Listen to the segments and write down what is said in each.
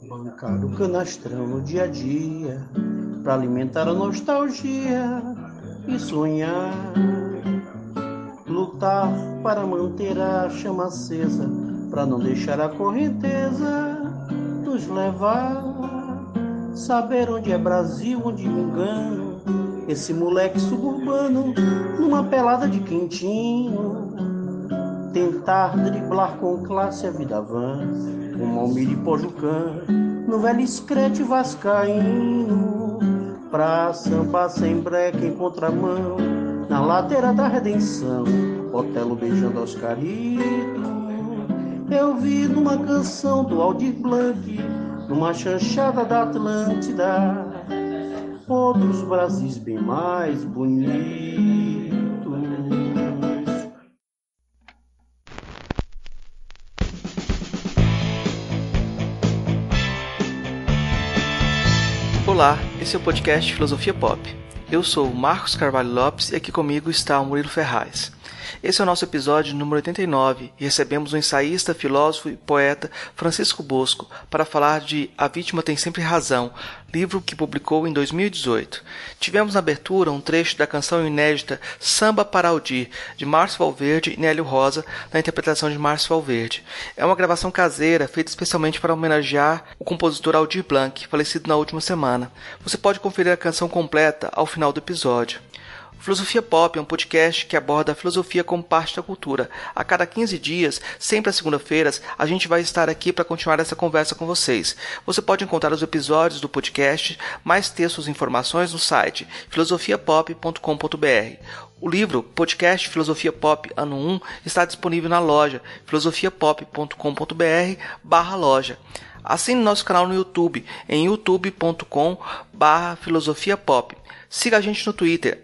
Bancar o canastrão no dia a dia, pra alimentar a nostalgia e sonhar. Lutar para manter a chama acesa, pra não deixar a correnteza nos levar. Saber onde é Brasil, onde me engano, esse moleque suburbano numa pelada de quentinho. Tentar driblar com classe a vida vã, um Almir e Pojucã, no velho Screte vascaíno, pra sambar sem breca em contramão, na ladeira da redenção, Otelo beijando Oscarito. Eu vi numa canção do Aldir Blanc, numa chanchada da Atlântida, outros Brasis bem mais bonitos. Olá, esse é o podcast Filosofia Pop. Eu sou o Marcos Carvalho Lopes e aqui comigo está o Murilo Ferraz. Esse é o nosso episódio número 89 e recebemos o ensaísta, filósofo e poeta Francisco Bosco para falar de A Vítima Tem Sempre Razão, livro que publicou em 2018. Tivemos na abertura um trecho da canção inédita Samba para Aldir, de Márcio Valverde e Nélio Rosa, na interpretação de Márcio Valverde. É uma gravação caseira feita especialmente para homenagear o compositor Aldir Blanc, falecido na última semana. Você pode conferir a canção completa ao final do episódio. Filosofia Pop é um podcast que aborda a filosofia como parte da cultura. A cada 15 dias, sempre às segunda-feiras, a gente vai estar aqui para continuar essa conversa com vocês. Você pode encontrar os episódios do podcast, mais textos e informações no site filosofiapop.com.br. O livro Podcast Filosofia Pop Ano 1 está disponível na loja filosofiapop.com.br/loja. Assine nosso canal no YouTube em youtube.com/filosofiapop. Siga a gente no Twitter,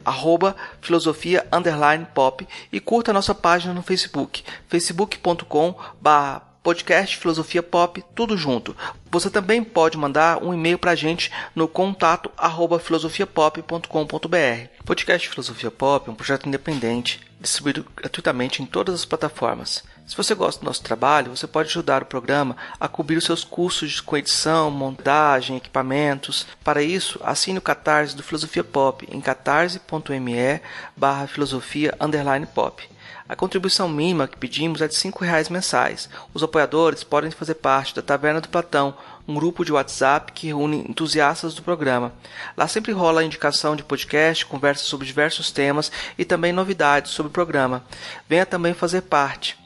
@filosofia_pop e curta a nossa página no Facebook, facebook.com/podcast Filosofia Pop, tudo junto. Você também pode mandar um e-mail para a gente no contato@filosofiapop.com.br. O podcast Filosofia Pop é um projeto independente, distribuído gratuitamente em todas as plataformas. Se você gosta do nosso trabalho, você pode ajudar o programa a cobrir os seus custos com edição, montagem, equipamentos. Para isso, assine o Catarse do Filosofia Pop em catarse.me/filosofia_pop. A contribuição mínima que pedimos é de R$5 mensais. Os apoiadores podem fazer parte da Taverna do Platão, um grupo de WhatsApp que reúne entusiastas do programa. Lá sempre rola a indicação de podcast, conversas sobre diversos temas e também novidades sobre o programa. Venha também fazer parte.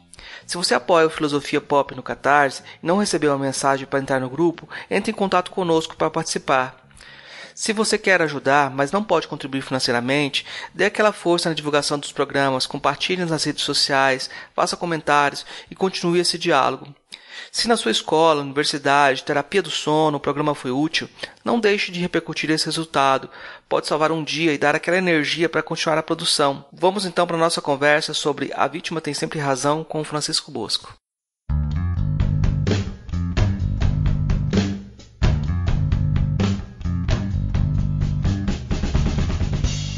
Se você apoia o Filosofia Pop no Catarse e não recebeu a mensagem para entrar no grupo, entre em contato conosco para participar. Se você quer ajudar, mas não pode contribuir financeiramente, dê aquela força na divulgação dos programas, compartilhe nas redes sociais, faça comentários e continue esse diálogo. Se na sua escola, universidade, terapia do sono, o programa foi útil, não deixe de repercutir esse resultado. Pode salvar um dia e dar aquela energia para continuar a produção. Vamos então para a nossa conversa sobre A Vítima Tem Sempre Razão com o Francisco Bosco.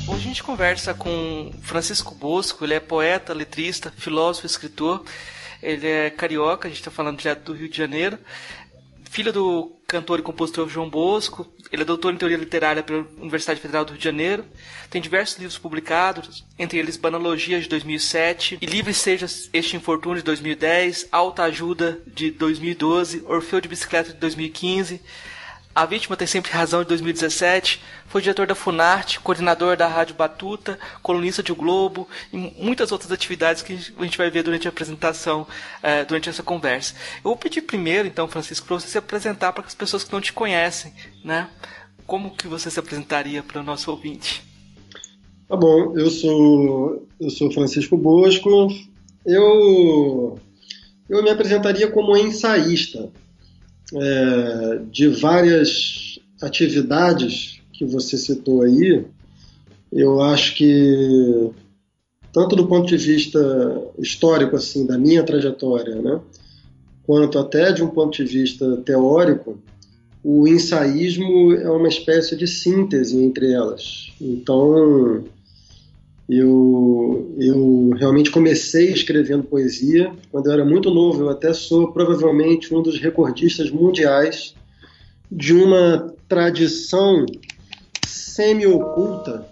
Hoje a gente conversa com Francisco Bosco, ele é poeta, letrista, filósofo e escritor. Ele é carioca, a gente está falando direto do Rio de Janeiro, filho do cantor e compositor João Bosco. Ele é doutor em teoria literária pela Universidade Federal do Rio de Janeiro, tem diversos livros publicados, entre eles Banalogia de 2007, e Livre Seja Este Infortúnio de 2010, Alta Ajuda de 2012, Orfeu de Bicicleta de 2015, A Vítima Tem Sempre Razão de 2017, foi diretor da Funarte, coordenador da Rádio Batuta, colunista de O Globo e muitas outras atividades que a gente vai ver durante a apresentação, durante essa conversa. Eu vou pedir primeiro, então, Francisco, para você se apresentar para as pessoas que não te conhecem, né? Como que você se apresentaria para o nosso ouvinte? Tá bom, eu sou Francisco Bosco. Eu me apresentaria como ensaísta de várias atividades que você citou aí. Eu acho que, tanto do ponto de vista histórico, assim, da minha trajetória, né, quanto até de um ponto de vista teórico, o ensaísmo é uma espécie de síntese entre elas. Então, Eu realmente comecei escrevendo poesia quando eu era muito novo. Eu até sou provavelmente um dos recordistas mundiais de uma tradição semi-oculta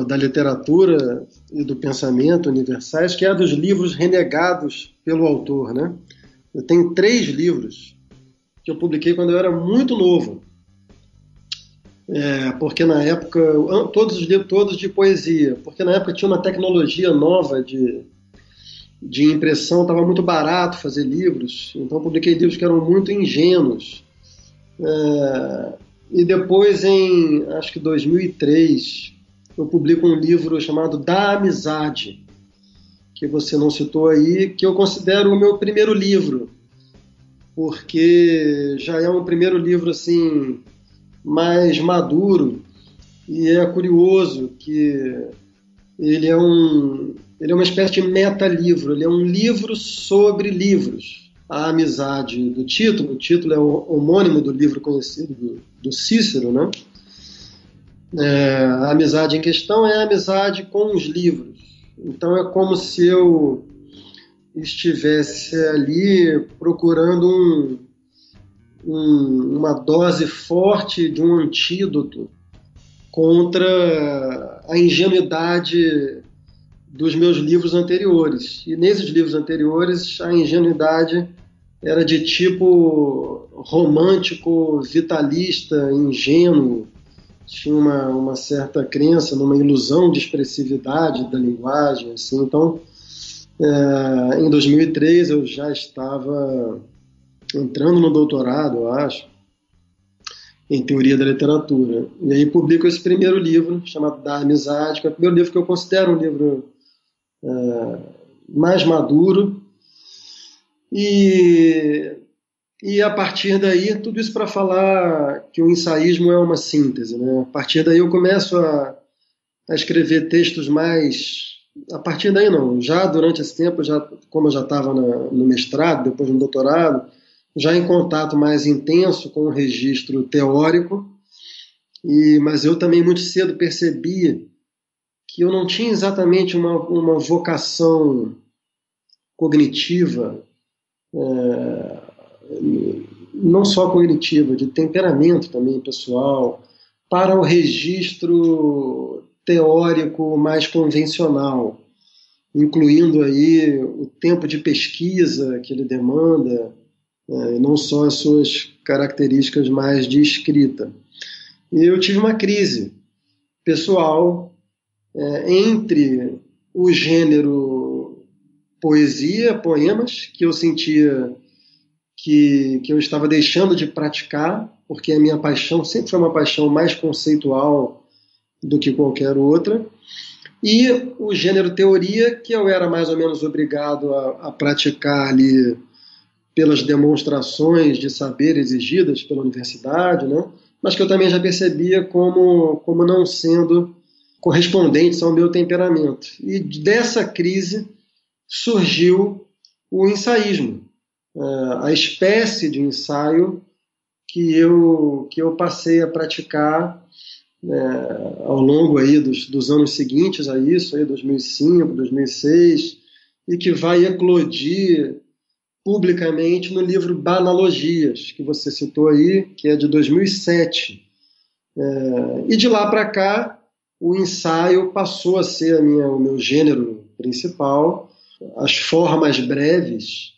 da literatura e do pensamento universais, que é a dos livros renegados pelo autor, né? Eu tenho 3 livros que eu publiquei quando eu era muito novo, porque na época, todos os livros todos de poesia, porque na época tinha uma tecnologia nova de impressão, estava muito barato fazer livros, então eu publiquei livros que eram muito ingênuos. E depois, em acho que 2003, eu publico um livro chamado Da Amizade, que você não citou aí, que eu considero o meu primeiro livro, porque já é um primeiro livro assim mais maduro, e é curioso que ele é uma espécie de meta-livro, ele é um livro sobre livros. A Amizade do título, o título é o homônimo do livro conhecido do Cícero, né? A amizade em questão é a amizade com os livros. Então é como se eu estivesse ali procurando uma dose forte de um antídoto contra a ingenuidade dos meus livros anteriores. E nesses livros anteriores a ingenuidade era de tipo romântico, vitalista, ingênuo. Tinha uma certa crença numa ilusão de expressividade da linguagem, assim. Então, em 2003 eu já estava entrando no doutorado, eu acho, em teoria da literatura. E aí publico esse primeiro livro, chamado Da Amizade, que é o primeiro livro que eu considero um livro mais maduro. E a partir daí, tudo isso para falar que o ensaísmo é uma síntese, né? A partir daí eu começo a escrever textos mais... A partir daí não, já durante esse tempo, como eu já estava no mestrado, depois no doutorado, já em contato mais intenso com o registro teórico, mas eu também muito cedo percebi que eu não tinha exatamente uma vocação cognitiva, não só cognitiva, de temperamento também pessoal, para o registro teórico mais convencional, incluindo aí o tempo de pesquisa que ele demanda, e não só as suas características mais de escrita. E eu tive uma crise pessoal entre o gênero poesia, poemas, que eu sentia que eu estava deixando de praticar, porque a minha paixão sempre foi uma paixão mais conceitual do que qualquer outra, e o gênero teoria, que eu era mais ou menos obrigado a praticar ali pelas demonstrações de saber exigidas pela universidade, né? Mas que eu também já percebia como não sendo correspondentes ao meu temperamento. E dessa crise surgiu o ensaísmo, a espécie de ensaio que eu passei a praticar ao longo aí dos anos seguintes a isso, aí 2005, 2006, e que vai eclodir publicamente no livro Banalogias, que você citou aí, que é de 2007. E de lá para cá, o ensaio passou a ser o meu gênero principal, as formas breves,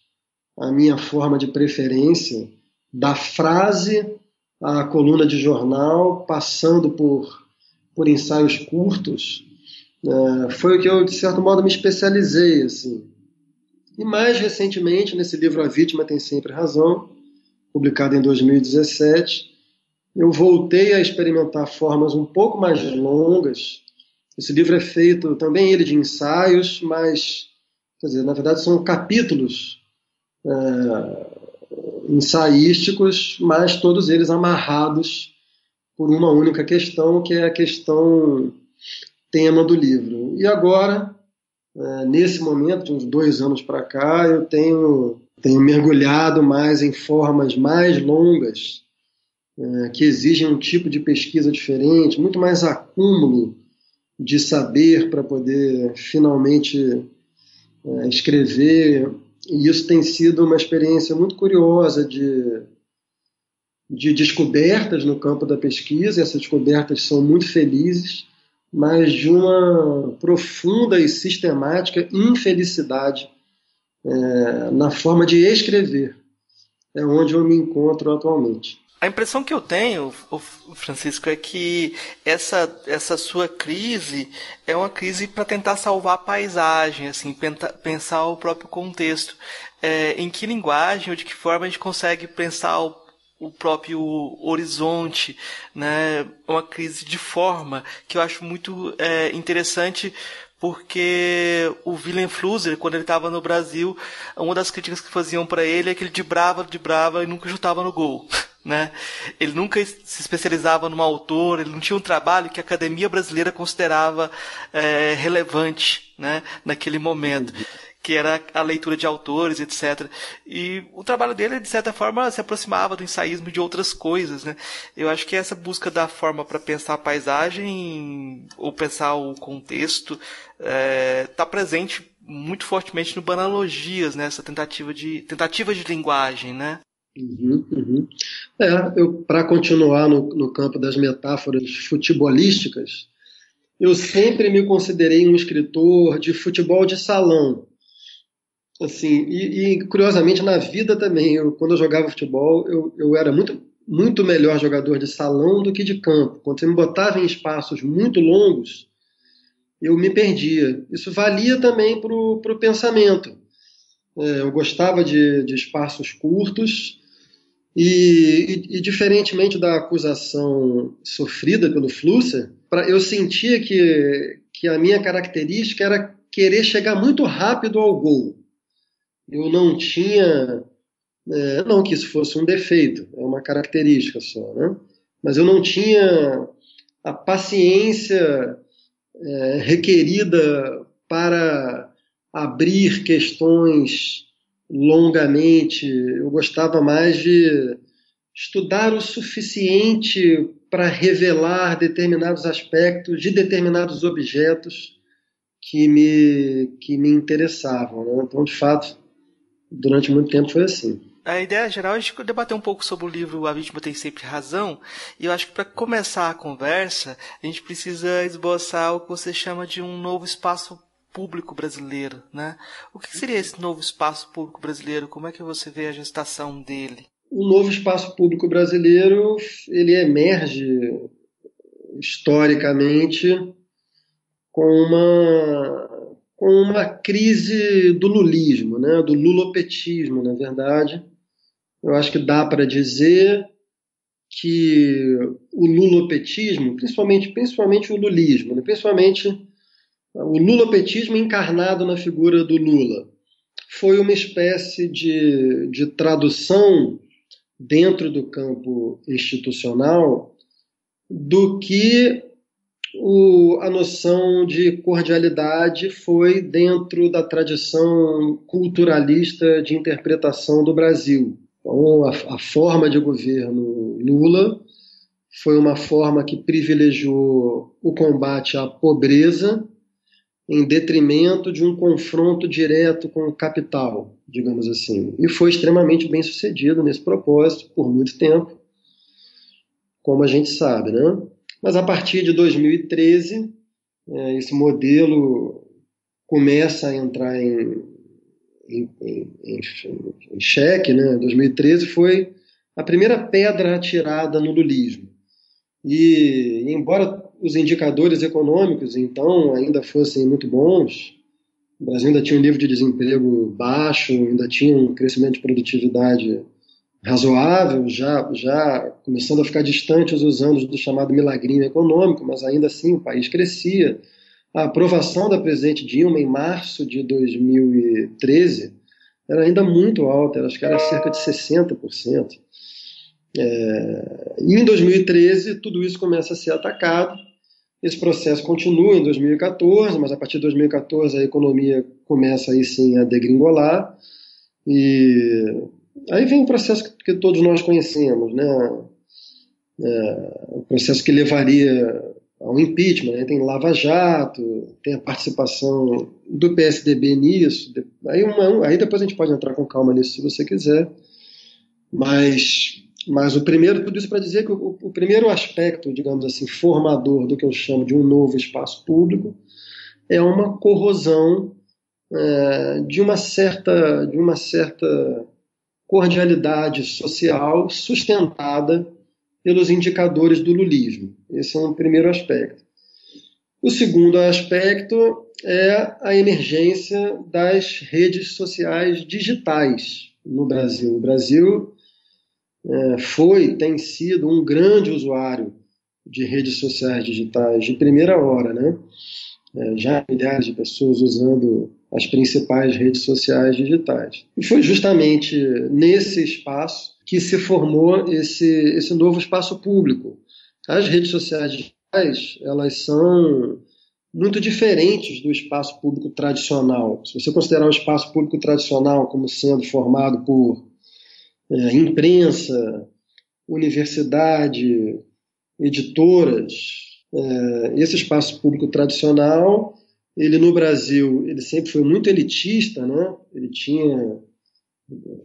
a minha forma de preferência, da frase à coluna de jornal, passando por ensaios curtos, foi o que eu, de certo modo, me especializei, assim. E mais recentemente, nesse livro A Vítima Tem Sempre Razão, publicado em 2017, eu voltei a experimentar formas um pouco mais longas. Esse livro é feito também ele de ensaios, mas, quer dizer, na verdade são capítulos ensaísticos, mas todos eles amarrados por uma única questão, que é a questão tema do livro. E agora, nesse momento, de uns 2 anos para cá, eu tenho mergulhado mais em formas mais longas, que exigem um tipo de pesquisa diferente, muito mais acúmulo de saber para poder finalmente escrever. E isso tem sido uma experiência muito curiosa de descobertas no campo da pesquisa. Essas descobertas são muito felizes, mas de uma profunda e sistemática infelicidade na forma de escrever. É onde eu me encontro atualmente. A impressão que eu tenho, Francisco, é que essa sua crise é uma crise para tentar salvar a paisagem, assim, pensar o próprio contexto. Em que linguagem ou de que forma a gente consegue pensar o próprio horizonte, né? Uma crise de forma que eu acho muito interessante, porque o Willem Flusser, quando ele estava no Brasil, uma das críticas que faziam para ele é que ele dibrava e nunca chutava no gol. Né? Ele nunca se especializava num autor, ele não tinha um trabalho que a Academia Brasileira considerava relevante, né? Naquele momento, que era a leitura de autores, etc. E o trabalho dele, de certa forma, se aproximava do ensaísmo de outras coisas, né? Eu acho que essa busca da forma para pensar a paisagem ou pensar o contexto está presente muito fortemente no Banalogias, né? Essa tentativa de linguagem, né? Uhum. Para continuar no campo das metáforas futebolísticas, eu sempre me considerei um escritor de futebol de salão. Assim, e curiosamente na vida também, quando eu jogava futebol, eu era muito melhor jogador de salão do que de campo. Quando você me botava em espaços muito longos, eu me perdia. Isso valia também para o pensamento. Eu gostava de espaços curtos. E diferentemente da acusação sofrida pelo Flusser, eu sentia que a minha característica era querer chegar muito rápido ao gol. Eu não tinha, não que isso fosse um defeito, é uma característica só, né? Mas eu não tinha a paciência requerida para abrir questões longamente. Eu gostava mais de estudar o suficiente para revelar determinados aspectos de determinados objetos que me interessavam, né? Então, de fato, durante muito tempo foi assim. A ideia geral é a gente debater um pouco sobre o livro A Vítima Tem Sempre Razão, e eu acho que para começar a conversa, a gente precisa esboçar o que você chama de um novo espaço público brasileiro, né? O que seria esse novo espaço público brasileiro? Como é que você vê a gestação dele? O novo espaço público brasileiro, ele emerge historicamente com uma crise do lulismo, né? Do lulopetismo, na verdade. Eu acho que dá para dizer que o lulopetismo, principalmente o lulismo, né? Principalmente o lulopetismo encarnado na figura do Lula, foi uma espécie de tradução dentro do campo institucional do que a noção de cordialidade foi dentro da tradição culturalista de interpretação do Brasil. Então, a forma de governo Lula foi uma forma que privilegiou o combate à pobreza em detrimento de um confronto direto com o capital, digamos assim. E foi extremamente bem sucedido nesse propósito por muito tempo, como a gente sabe, né? Mas a partir de 2013, esse modelo começa a entrar em xeque, né? 2013 foi a primeira pedra atirada no lulismo. E embora os indicadores econômicos, então, ainda fossem muito bons, o Brasil ainda tinha um nível de desemprego baixo, ainda tinha um crescimento de produtividade razoável, já começando a ficar distante os anos do chamado milagrinho econômico, mas ainda assim o país crescia. A aprovação da presidente Dilma em março de 2013 era ainda muito alta, acho que era cerca de 60%. E em 2013 tudo isso começa a ser atacado. Esse processo continua em 2014, mas a partir de 2014 a economia começa aí sim a degringolar, e aí vem o processo que todos nós conhecemos, né? O processo que levaria ao impeachment, né? Tem Lava Jato, tem a participação do PSDB nisso. Aí depois a gente pode entrar com calma nisso se você quiser. Mas o primeiro, tudo isso para dizer que o primeiro aspecto, digamos assim, formador do que eu chamo de um novo espaço público é uma corrosão de uma certa cordialidade social sustentada pelos indicadores do lulismo. Esse é um primeiro aspecto. O segundo aspecto é a emergência das redes sociais digitais no Brasil. O Brasil tem sido um grande usuário de redes sociais digitais de primeira hora, né? Já milhares de pessoas usando as principais redes sociais digitais. E foi justamente nesse espaço que se formou esse novo espaço público. As redes sociais digitais, elas são muito diferentes do espaço público tradicional. Se você considerar o espaço público tradicional como sendo formado por imprensa, universidade, editoras, esse espaço público tradicional, ele no Brasil, ele sempre foi muito elitista, né? Ele tinha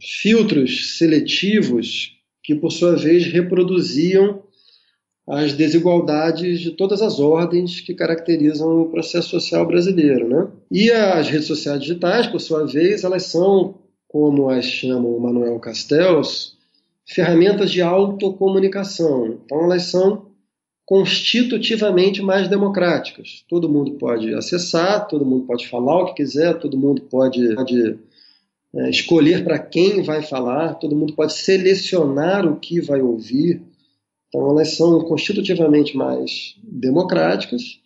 filtros seletivos que, por sua vez, reproduziam as desigualdades de todas as ordens que caracterizam o processo social brasileiro, né? E as redes sociais digitais, por sua vez, elas são, como as chama o Manuel Castells, ferramentas de autocomunicação. Então, elas são constitutivamente mais democráticas. Todo mundo pode acessar, todo mundo pode falar o que quiser, todo mundo pode escolher para quem vai falar, todo mundo pode selecionar o que vai ouvir. Então, elas são constitutivamente mais democráticas.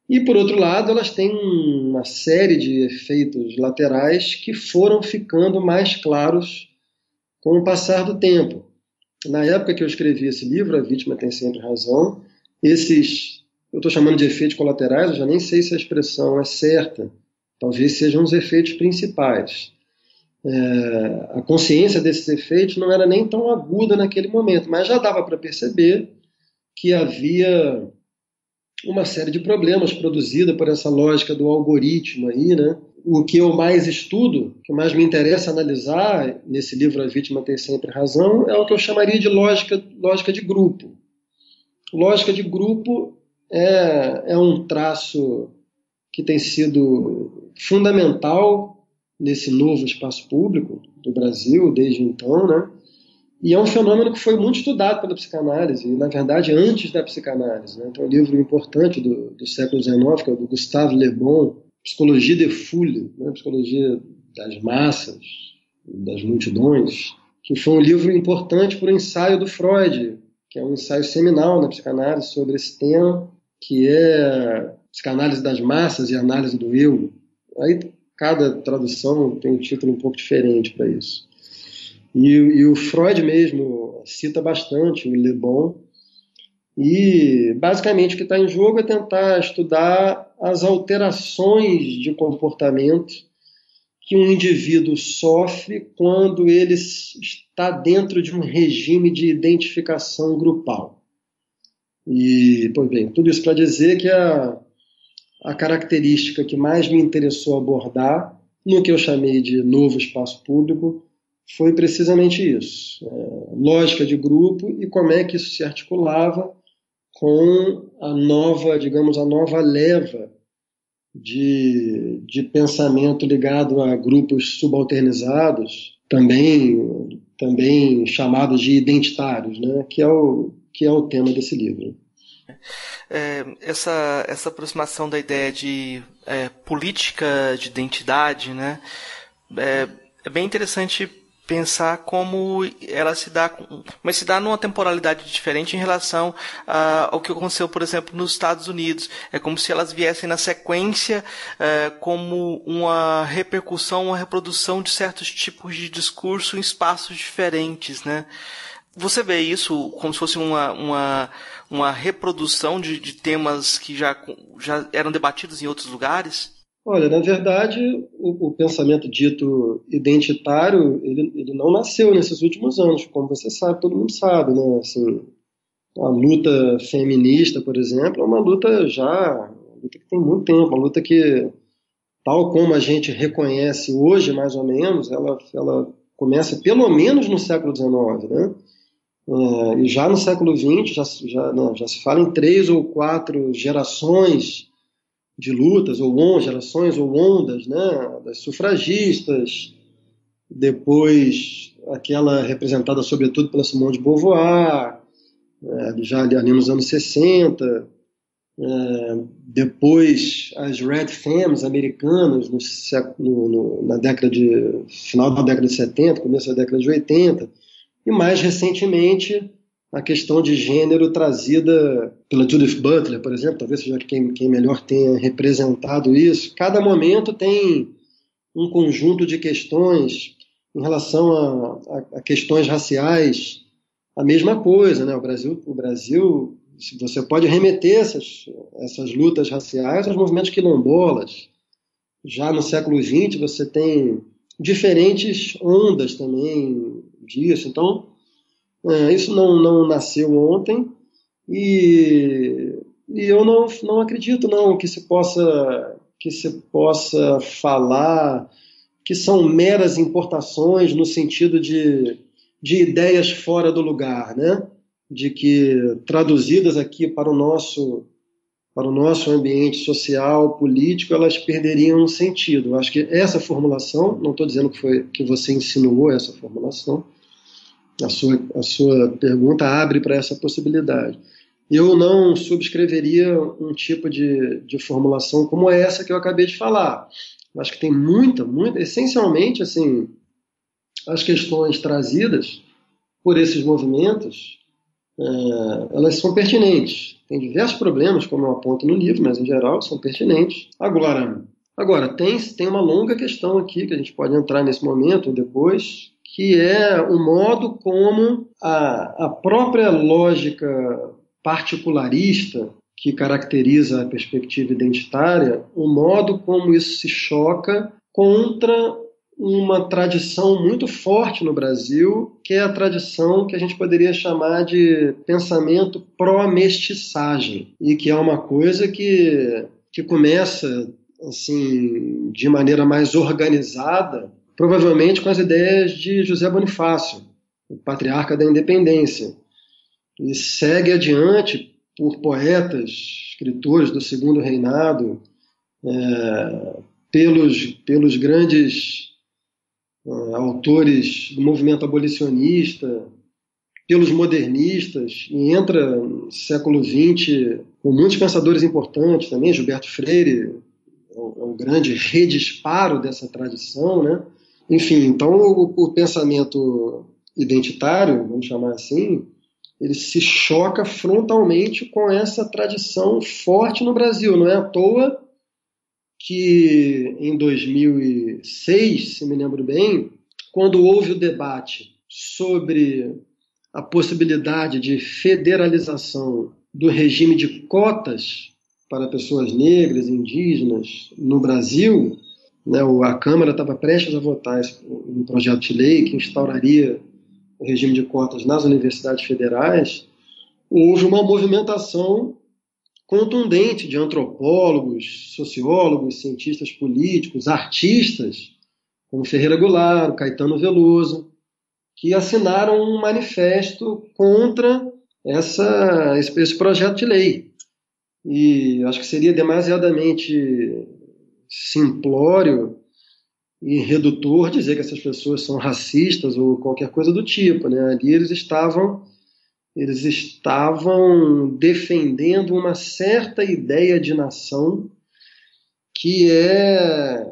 E, por outro lado, elas têm uma série de efeitos laterais que foram ficando mais claros com o passar do tempo. Na época que eu escrevi esse livro, A Vítima Tem Sempre Razão, eu estou chamando de efeitos colaterais, eu já nem sei se a expressão é certa, talvez sejam os efeitos principais. A consciência desses efeitos não era nem tão aguda naquele momento, mas já dava para perceber que havia uma série de problemas produzida por essa lógica do algoritmo aí, né? O que eu mais estudo, o que mais me interessa analisar nesse livro A Vítima Tem Sempre Razão, é o que eu chamaria de lógica de grupo. Lógica de grupo é um traço que tem sido fundamental nesse novo espaço público do Brasil desde então, né? E é um fenômeno que foi muito estudado pela psicanálise, e, na verdade, antes da psicanálise, né? Então, um livro importante do século XIX, que é o do Gustave Le Bon, Psicologie des Foules, né? Psicologia das massas, das multidões, que foi um livro importante para o ensaio do Freud, que é um ensaio seminal na psicanálise sobre esse tema, que é psicanálise das massas e análise do eu. Aí cada tradução tem um título um pouco diferente para isso. E o Freud mesmo cita bastante o Le Bon, e basicamente o que está em jogo é tentar estudar as alterações de comportamento que um indivíduo sofre quando ele está dentro de um regime de identificação grupal. E, pois bem, tudo isso para dizer que a característica que mais me interessou abordar, no que eu chamei de novo espaço público, foi precisamente isso. Lógica de grupo e como é que isso se articulava com a nova leva de pensamento ligado a grupos subalternizados, também chamados de identitários, né? que é o tema desse livro. Essa aproximação da ideia de política de identidade, né? É bem interessante pensar como ela se dá, mas se dá numa temporalidade diferente em relação ao que aconteceu, por exemplo, nos Estados Unidos. É como se elas viessem na sequência como uma repercussão, uma reprodução de certos tipos de discurso em espaços diferentes, né? Você vê isso como se fosse uma reprodução de temas que já eram debatidos em outros lugares? Olha, na verdade, o pensamento dito identitário, ele não nasceu nesses últimos anos, como você sabe, todo mundo sabe, né? Assim, A luta feminista, por exemplo, é uma luta que tem muito tempo, uma luta que, tal como a gente reconhece hoje, mais ou menos, ela começa pelo menos no século XIX, né? E já no século XX já se fala em 3 ou 4 gerações de lutas, gerações ou ondas, né? Das sufragistas, depois aquela representada sobretudo pela Simone de Beauvoir, já ali nos anos 60, depois as Red Femmes americanas na final da década de 70, começo da década de 80, e mais recentemente a questão de gênero trazida pela Judith Butler, por exemplo, talvez seja quem melhor tenha representado isso. Cada momento tem um conjunto de questões em relação a questões raciais, a mesma coisa, né? O Brasil, você pode remeter essas lutas raciais aos movimentos quilombolas. Já no século XX você tem diferentes ondas também disso. Então, isso não nasceu ontem e eu não acredito não que se possa falar que são meras importações no sentido de ideias fora do lugar, né? De que traduzidas aqui para o nosso ambiente social, político, elas perderiam sentido. Eu acho que essa formulação, não estou dizendo que você insinuou essa formulação, a sua pergunta abre para essa possibilidade. Eu não subscreveria um tipo de formulação como essa que eu acabei de falar. Eu acho que tem muita, essencialmente, assim, as questões trazidas por esses movimentos, elas são pertinentes. Tem diversos problemas, como eu aponto no livro, mas em geral são pertinentes. Agora tem uma longa questão aqui que a gente pode entrar nesse momento ou depois, que é o modo como a própria lógica particularista que caracteriza a perspectiva identitária, o modo como isso se choca contra uma tradição muito forte no Brasil, que é a tradição que a gente poderia chamar de pensamento pró-mestiçagem, e que é uma coisa que começa assim, de maneira mais organizada, provavelmente com as ideias de José Bonifácio, o patriarca da independência, e segue adiante por poetas, escritores do Segundo Reinado, pelos grandes autores do movimento abolicionista, pelos modernistas, e entra no século XX com muitos pensadores importantes também. Gilberto Freire é um grande redisparo dessa tradição, né? Enfim, então o pensamento identitário, vamos chamar assim, ele se choca frontalmente com essa tradição forte no Brasil. Não é à toa que em 2006, se me lembro bem, quando houve o debate sobre a possibilidade de federalização do regime de cotas para pessoas negras e indígenas no Brasil, né, a Câmara estava prestes a votar um projeto de lei que instauraria o regime de cotas nas universidades federais. Houve uma movimentação contundente de antropólogos, sociólogos, cientistas políticos, artistas, como Ferreira Goulart, Caetano Veloso, que assinaram um manifesto contra esse projeto de lei. E acho que seria demasiadamente simplório e redutor dizer que essas pessoas são racistas ou qualquer coisa do tipo, né? Ali eles estavam defendendo uma certa ideia de nação que é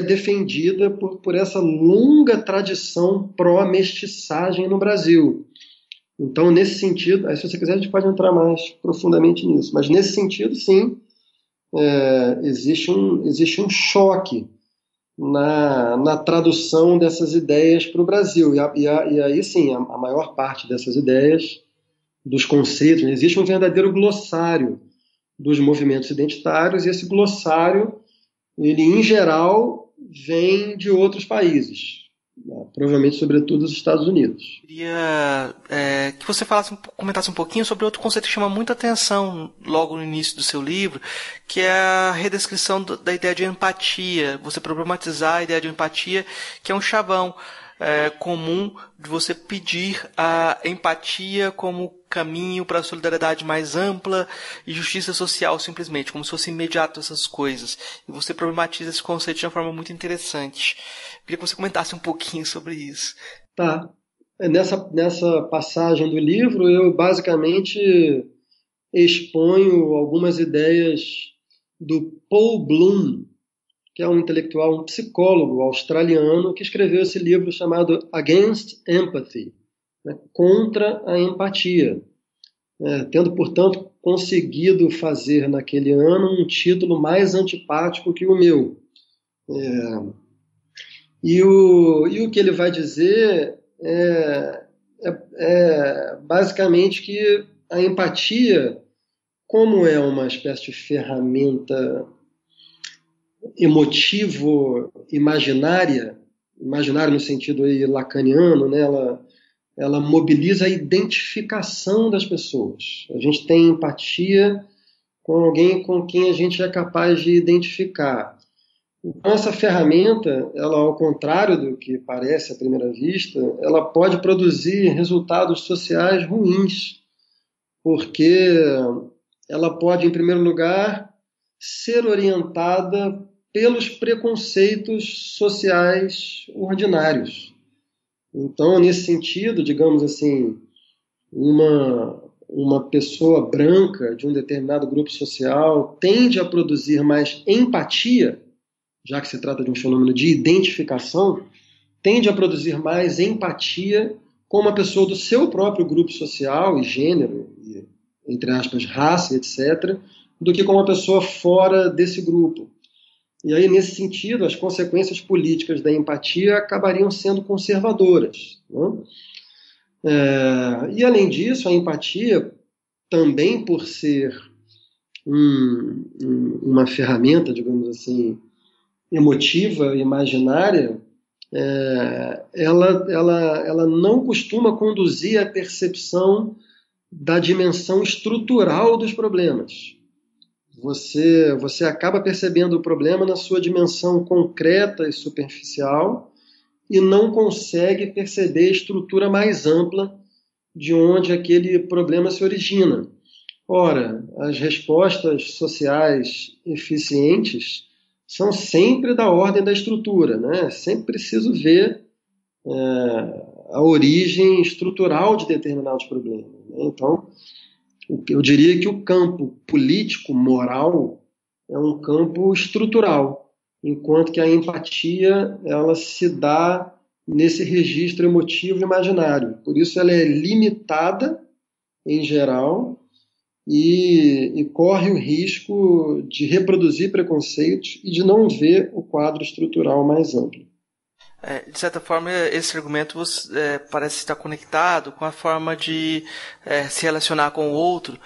defendida por essa longa tradição pró-mestiçagem no Brasil. Então, nesse sentido, aí, se você quiser, a gente pode entrar mais profundamente nisso, mas nesse sentido, sim, existe um choque na tradução dessas ideias para o Brasil. E aí, sim, a maior parte dessas ideias, dos conceitos, existe um verdadeiro glossário dos movimentos identitários, e esse glossário, ele, em geral, vem de outros países. provavelmente sobretudo os Estados Unidos. Queria que você comentasse um pouquinho sobre outro conceito que chama muita atenção logo no início do seu livro, que é a redescrição da ideia de empatia, você problematizar a ideia de empatia, que é um chavão comum de você pedir a empatia como caminho para a solidariedade mais ampla e justiça social, simplesmente, como se fosse imediato essas coisas. E você problematiza esse conceito de uma forma muito interessante. Queria que você comentasse um pouquinho sobre isso. Tá. Nessa passagem do livro, eu basicamente exponho algumas ideias do Paul Bloom, que é um intelectual, um psicólogo australiano, que escreveu esse livro chamado Against Empathy, né, contra a empatia, tendo, portanto, conseguido fazer naquele ano um título mais antipático que o meu. E o que ele vai dizer é basicamente que a empatia, como é uma espécie de ferramenta emotivo-imaginária no sentido aí lacaniano, né? Ela mobiliza a identificação das pessoas. A gente tem empatia com alguém com quem a gente é capaz de identificar. Então, essa ferramenta, ela, ao contrário do que parece à primeira vista, ela pode produzir resultados sociais ruins, porque ela pode, em primeiro lugar, ser orientada pelos preconceitos sociais ordinários. Então, nesse sentido, digamos assim, uma pessoa branca de um determinado grupo social tende a produzir mais empatia, já que se trata de um fenômeno de identificação, tende a produzir mais empatia com uma pessoa do seu próprio grupo social e gênero, e, entre aspas, raça, etc., do que com uma pessoa fora desse grupo. E aí, nesse sentido, as consequências políticas da empatia acabariam sendo conservadoras, né? E, além disso, a empatia, também por ser uma ferramenta, digamos assim, emotiva, imaginária, ela não costuma conduzir à percepção da dimensão estrutural dos problemas. Você acaba percebendo o problema na sua dimensão concreta e superficial e não consegue perceber a estrutura mais ampla de onde aquele problema se origina. Ora, as respostas sociais eficientes são sempre da ordem da estrutura, né? Sempre preciso ver a origem estrutural de determinados problemas, né? Então, eu diria que o campo político-moral é um campo estrutural, enquanto que a empatia ela se dá nesse registro emotivo imaginário. Por isso ela é limitada, em geral, e corre o risco de reproduzir preconceitos e de não ver o quadro estrutural mais amplo. De certa forma, esse argumento parece estar conectado com a forma de se relacionar com o outro,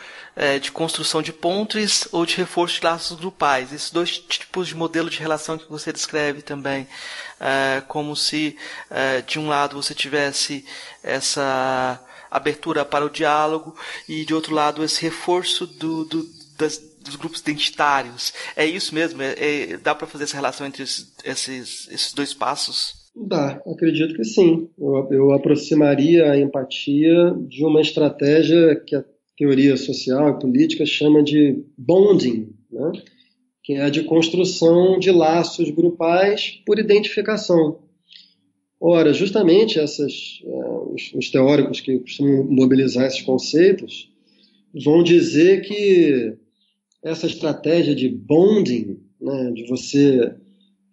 de construção de pontes ou de reforço de laços grupais. Esses dois tipos de modelo de relação que você descreve também, como se de um lado você tivesse essa abertura para o diálogo e de outro lado esse reforço dos grupos identitários. É isso mesmo? Dá para fazer essa relação entre esses dois passos? Dá, acredito que sim. Eu aproximaria a empatia de uma estratégia que a teoria social e política chama de bonding, né? Que é a de construção de laços grupais por identificação. Ora, justamente os teóricos que costumam mobilizar esses conceitos vão dizer que essa estratégia de bonding, né, de você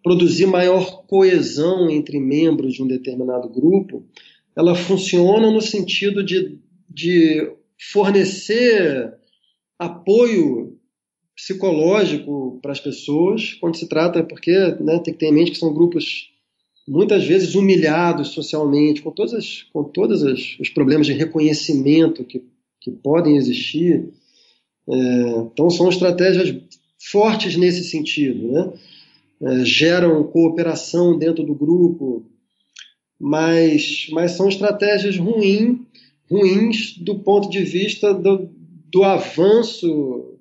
produzir maior coesão entre membros de um determinado grupo, ela funciona no sentido de fornecer apoio psicológico para as pessoas, quando se trata, porque tem que ter em mente que são grupos muitas vezes humilhados socialmente, com todos os problemas de reconhecimento que podem existir. Então são estratégias fortes nesse sentido, né? Geram cooperação dentro do grupo. mas são estratégias ruins do ponto de vista do avanço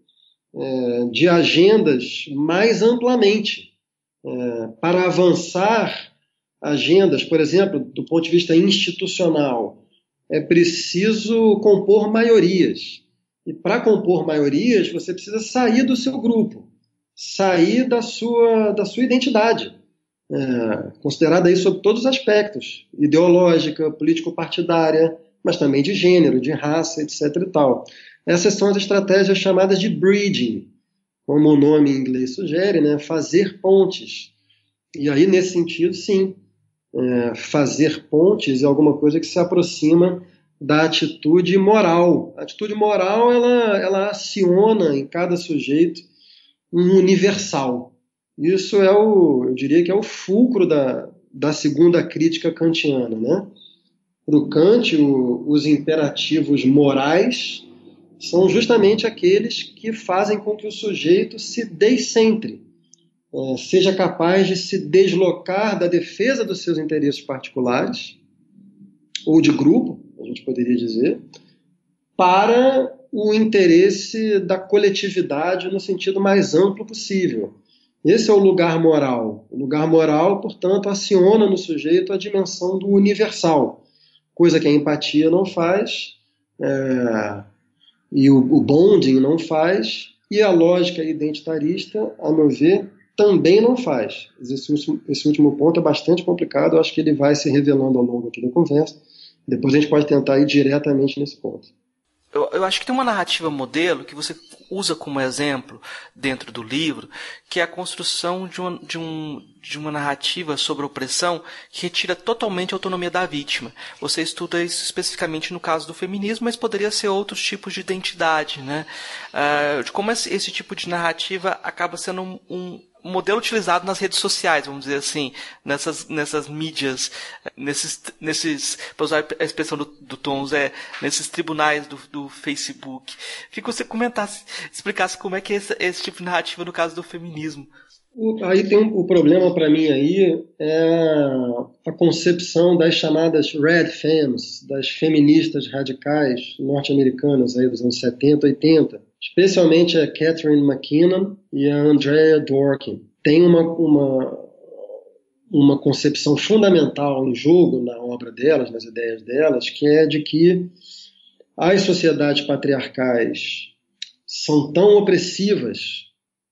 de agendas mais amplamente. Para avançar agendas, por exemplo, do ponto de vista institucional, é preciso compor maiorias. E para compor maiorias, você precisa sair do seu grupo, sair da sua identidade, considerada aí sob todos os aspectos, ideológica, político-partidária, mas também de gênero, de raça, etc. e tal. Essas são as estratégias chamadas de bridging, como o nome em inglês sugere, né? Fazer pontes. E aí, nesse sentido, sim, fazer pontes é alguma coisa que se aproxima da atitude moral. A atitude moral, ela aciona em cada sujeito um universal. Isso eu diria que é o fulcro da segunda crítica kantiana, né? Para o Kant, os imperativos morais são justamente aqueles que fazem com que o sujeito se descentre, seja capaz de se deslocar da defesa dos seus interesses particulares, ou de grupo, a gente poderia dizer, para o interesse da coletividade no sentido mais amplo possível. Esse é o lugar moral. O lugar moral, portanto, aciona no sujeito a dimensão do universal, coisa que a empatia não faz, e o bonding não faz, e a lógica identitarista, a meu ver, também não faz. Esse último ponto é bastante complicado, eu acho que ele vai se revelando ao longo aqui da conversa. Depois a gente pode tentar ir diretamente nesse ponto. Eu acho que tem uma narrativa modelo que você usa como exemplo dentro do livro, que é a construção de uma narrativa sobre a opressão que retira totalmente a autonomia da vítima. Você estuda isso especificamente no caso do feminismo, mas poderia ser outros tipos de identidade, né? De como esse tipo de narrativa acaba sendo um modelo utilizado nas redes sociais, vamos dizer assim, nessas mídias, para usar a expressão do Tons, nesses tribunais do Facebook. Queria que você explicasse como é que é esse tipo de narrativa no caso do feminismo. Aí tem o problema para mim aí, a concepção das chamadas Red Femmes, das feministas radicais norte-americanas aí dos anos 70, 80. Especialmente a Catherine McKinnon e a Andrea Dworkin. Tem uma concepção fundamental em jogo na obra delas, nas ideias delas, que é de que as sociedades patriarcais são tão opressivas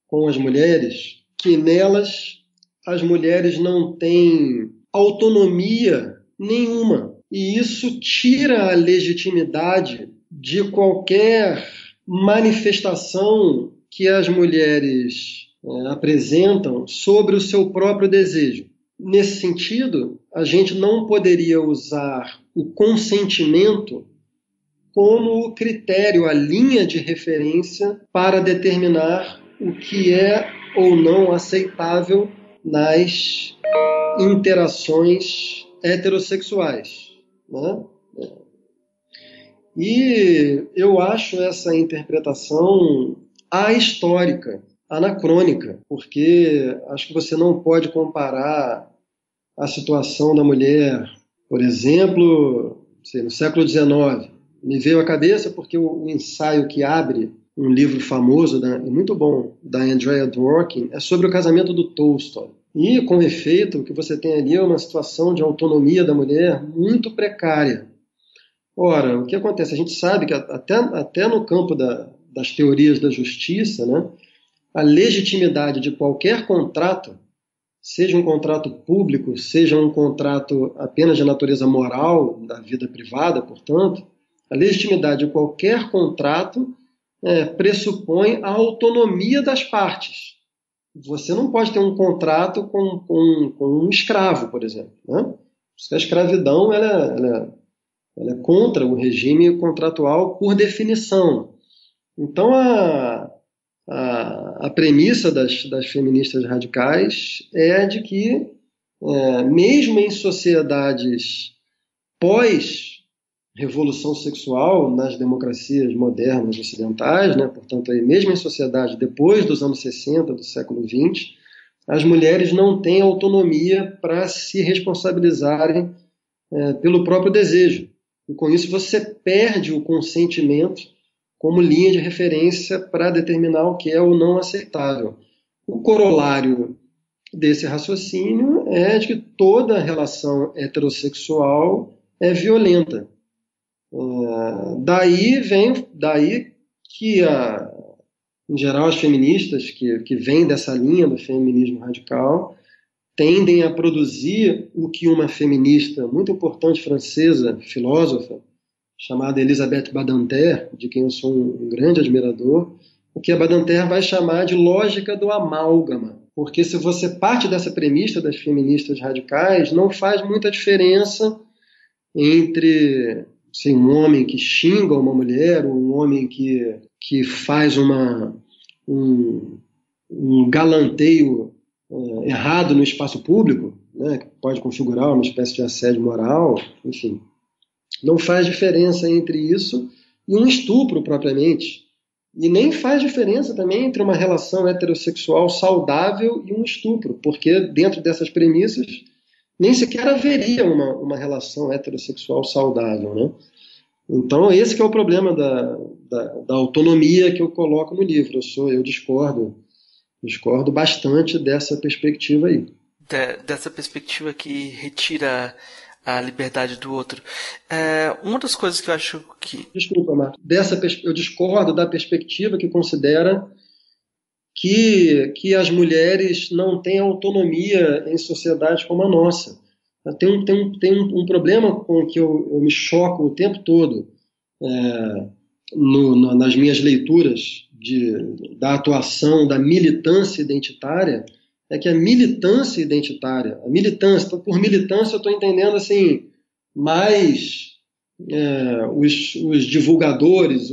com as mulheres que nelas as mulheres não têm autonomia nenhuma. E isso tira a legitimidade de qualquer manifestação que as mulheres apresentam sobre o seu próprio desejo. Nesse sentido, a gente não poderia usar o consentimento como critério, a linha de referência para determinar o que é ou não aceitável nas interações heterossexuais, né? E eu acho essa interpretação ahistórica, anacrônica, porque acho que você não pode comparar a situação da mulher, por exemplo, no século XIX. Me veio à cabeça porque o ensaio que abre um livro famoso, e muito bom, da Andrea Dworkin, é sobre o casamento do Tolstói. E, com efeito, o que você tem ali é uma situação de autonomia da mulher muito precária. Ora, o que acontece? A gente sabe que até no campo das teorias da justiça, né, a legitimidade de qualquer contrato, seja um contrato público, seja um contrato apenas de natureza moral, da vida privada, portanto, a legitimidade de qualquer contrato pressupõe a autonomia das partes. Você não pode ter um contrato com um escravo, por exemplo, né? A escravidão ela é contra o regime contratual por definição. Então, a premissa das feministas radicais é de que, mesmo em sociedades pós-revolução sexual, nas democracias modernas ocidentais, né, portanto, aí, mesmo em sociedade depois dos anos 60 do século XX, as mulheres não têm autonomia para se responsabilizarem pelo próprio desejo. E com isso você perde o consentimento como linha de referência para determinar o que é ou não aceitável. O corolário desse raciocínio é de que toda relação heterossexual é violenta. Daí que, em geral, as feministas que vêm dessa linha do feminismo radical tendem a produzir o que uma feminista muito importante francesa, filósofa, chamada Elisabeth Badinter, de quem eu sou um grande admirador, o que a Badinter vai chamar de lógica do amálgama. Porque se você parte dessa premissa das feministas radicais, não faz muita diferença entre um homem que xinga uma mulher, ou um homem que faz um galanteio errado no espaço público, né, que pode configurar uma espécie de assédio moral, enfim. Não faz diferença entre isso e um estupro propriamente. E nem faz diferença também entre uma relação heterossexual saudável e um estupro, porque dentro dessas premissas nem sequer haveria uma relação heterossexual saudável, né? Então esse que é o problema da autonomia que eu coloco no livro. Eu discordo bastante dessa perspectiva aí. Dessa perspectiva que retira a liberdade do outro. Uma das coisas que eu acho que... Desculpa, Marcos. Eu discordo da perspectiva que considera que as mulheres não têm autonomia em sociedades como a nossa. Tem um problema com que eu me choco o tempo todo nas minhas leituras da atuação da militância identitária, é que a militância identitária, por militância eu estou entendendo assim, mais os divulgadores,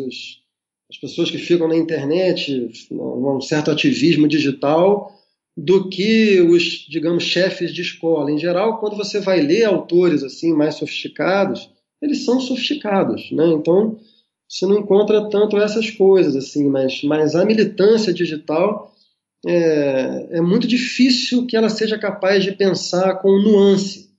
as pessoas que ficam na internet, um certo ativismo digital, do que os, digamos, chefes de escola. Em geral, quando você vai ler autores assim mais sofisticados, eles são sofisticados, né? Então, você não encontra tanto essas coisas, assim, mas a militância digital é muito difícil que ela seja capaz de pensar com nuance,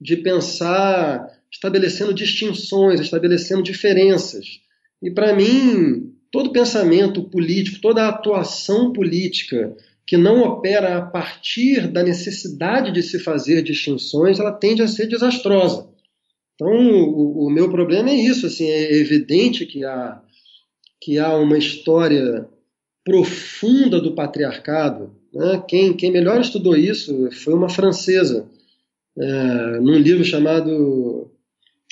de pensar estabelecendo distinções, estabelecendo diferenças. E, para mim, todo pensamento político, toda atuação política que não opera a partir da necessidade de se fazer distinções, ela tende a ser desastrosa. Então, o meu problema é isso, assim, é evidente que há uma história profunda do patriarcado, né? Quem melhor estudou isso foi uma francesa, num livro chamado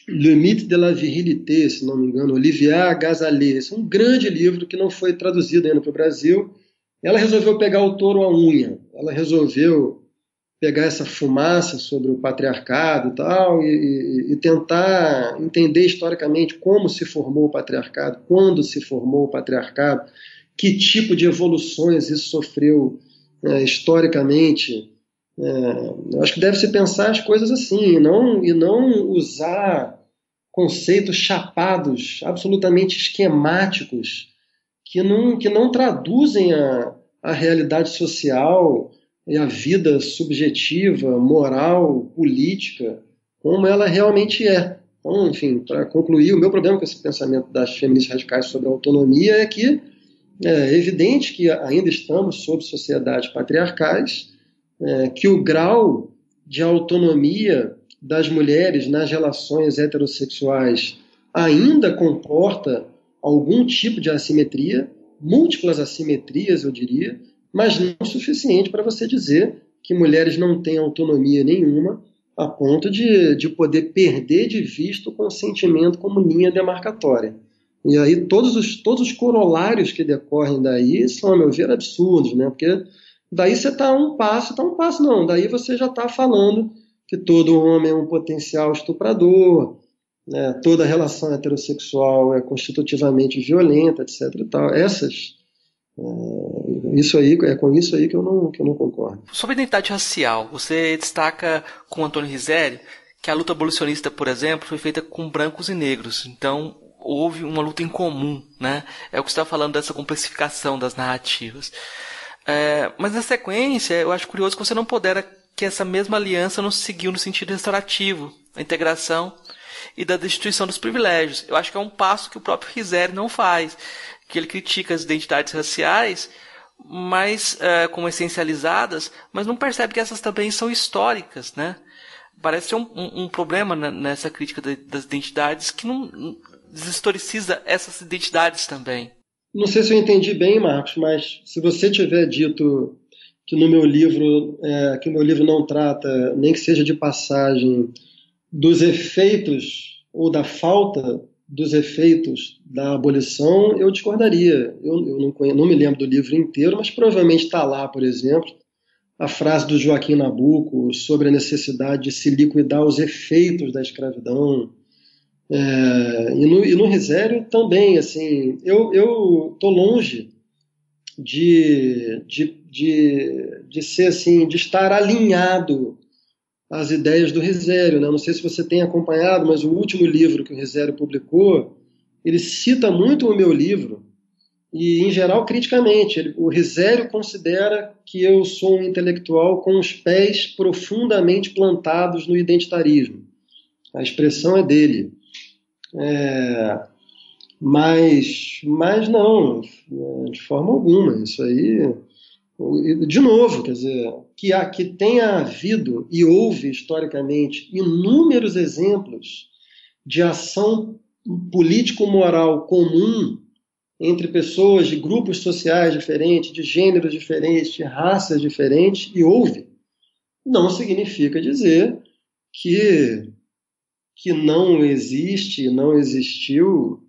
Le Mythe de la Virilité, se não me engano, Olivia Gazalet. Esse é um grande livro que não foi traduzido ainda para o Brasil. Ela resolveu pegar o touro à unha, ela resolveu pegar essa fumaça sobre o patriarcado e tal, e tentar entender historicamente como se formou o patriarcado, quando se formou o patriarcado, que tipo de evoluções isso sofreu historicamente. Eu acho que deve-se pensar as coisas assim, e não usar conceitos chapados, absolutamente esquemáticos, que não traduzem a realidade social e a vida subjetiva, moral, política, como ela realmente é. Então, enfim, para concluir, o meu problema com esse pensamento das feministas radicais sobre a autonomia é que é evidente que ainda estamos sob sociedades patriarcais, que o grau de autonomia das mulheres nas relações heterossexuais ainda comporta algum tipo de assimetria, múltiplas assimetrias, eu diria, mas não o suficiente para você dizer que mulheres não têm autonomia nenhuma a ponto de poder perder de vista o consentimento como linha demarcatória. E aí todos os corolários que decorrem daí são, a meu ver, absurdos, né? Porque daí você está um passo não, daí você já está falando que todo homem é um potencial estuprador, né? Toda relação heterossexual é constitutivamente violenta, etc. E tal. Isso aí, é com isso aí que eu não concordo. Sobre a identidade racial, você destaca com Antônio Rizzelli que a luta abolicionista, por exemplo, foi feita com brancos e negros. Então, houve uma luta em comum, né? É o que você está falando dessa complexificação das narrativas. Mas na sequência, eu acho curioso que você não pondera que essa mesma aliança não seguiu no sentido restaurativo, da integração e da destituição dos privilégios. Eu acho que é um passo que o próprio Risério não faz, que ele critica as identidades raciais, mas como essencializadas, mas não percebe que essas também são históricas, né? Parece ser um problema nessa crítica das identidades que não deshistoriciza essas identidades também. Não sei se eu entendi bem, Marcos, mas se você tiver dito que no meu livro, que o meu livro não trata, nem que seja de passagem, dos efeitos ou da falta dos efeitos da abolição, eu discordaria. Eu não me lembro do livro inteiro, mas provavelmente está lá, por exemplo, a frase do Joaquim Nabuco sobre a necessidade de se liquidar os efeitos da escravidão. E no Risério também, assim, eu estou longe de ser assim, de estar alinhado às ideias do Risério, né? Não sei se você tem acompanhado, mas o último livro que o Risério publicou, ele cita muito o meu livro e, em geral, criticamente. O Risério considera que eu sou um intelectual com os pés profundamente plantados no identitarismo. A expressão é dele. Mas não, de forma alguma. Isso aí, de novo, quer dizer, que tenha havido e houve historicamente inúmeros exemplos de ação político-moral comum entre pessoas de grupos sociais diferentes, de gêneros diferentes, de raças diferentes, e houve, não significa dizer que não existe, não existiu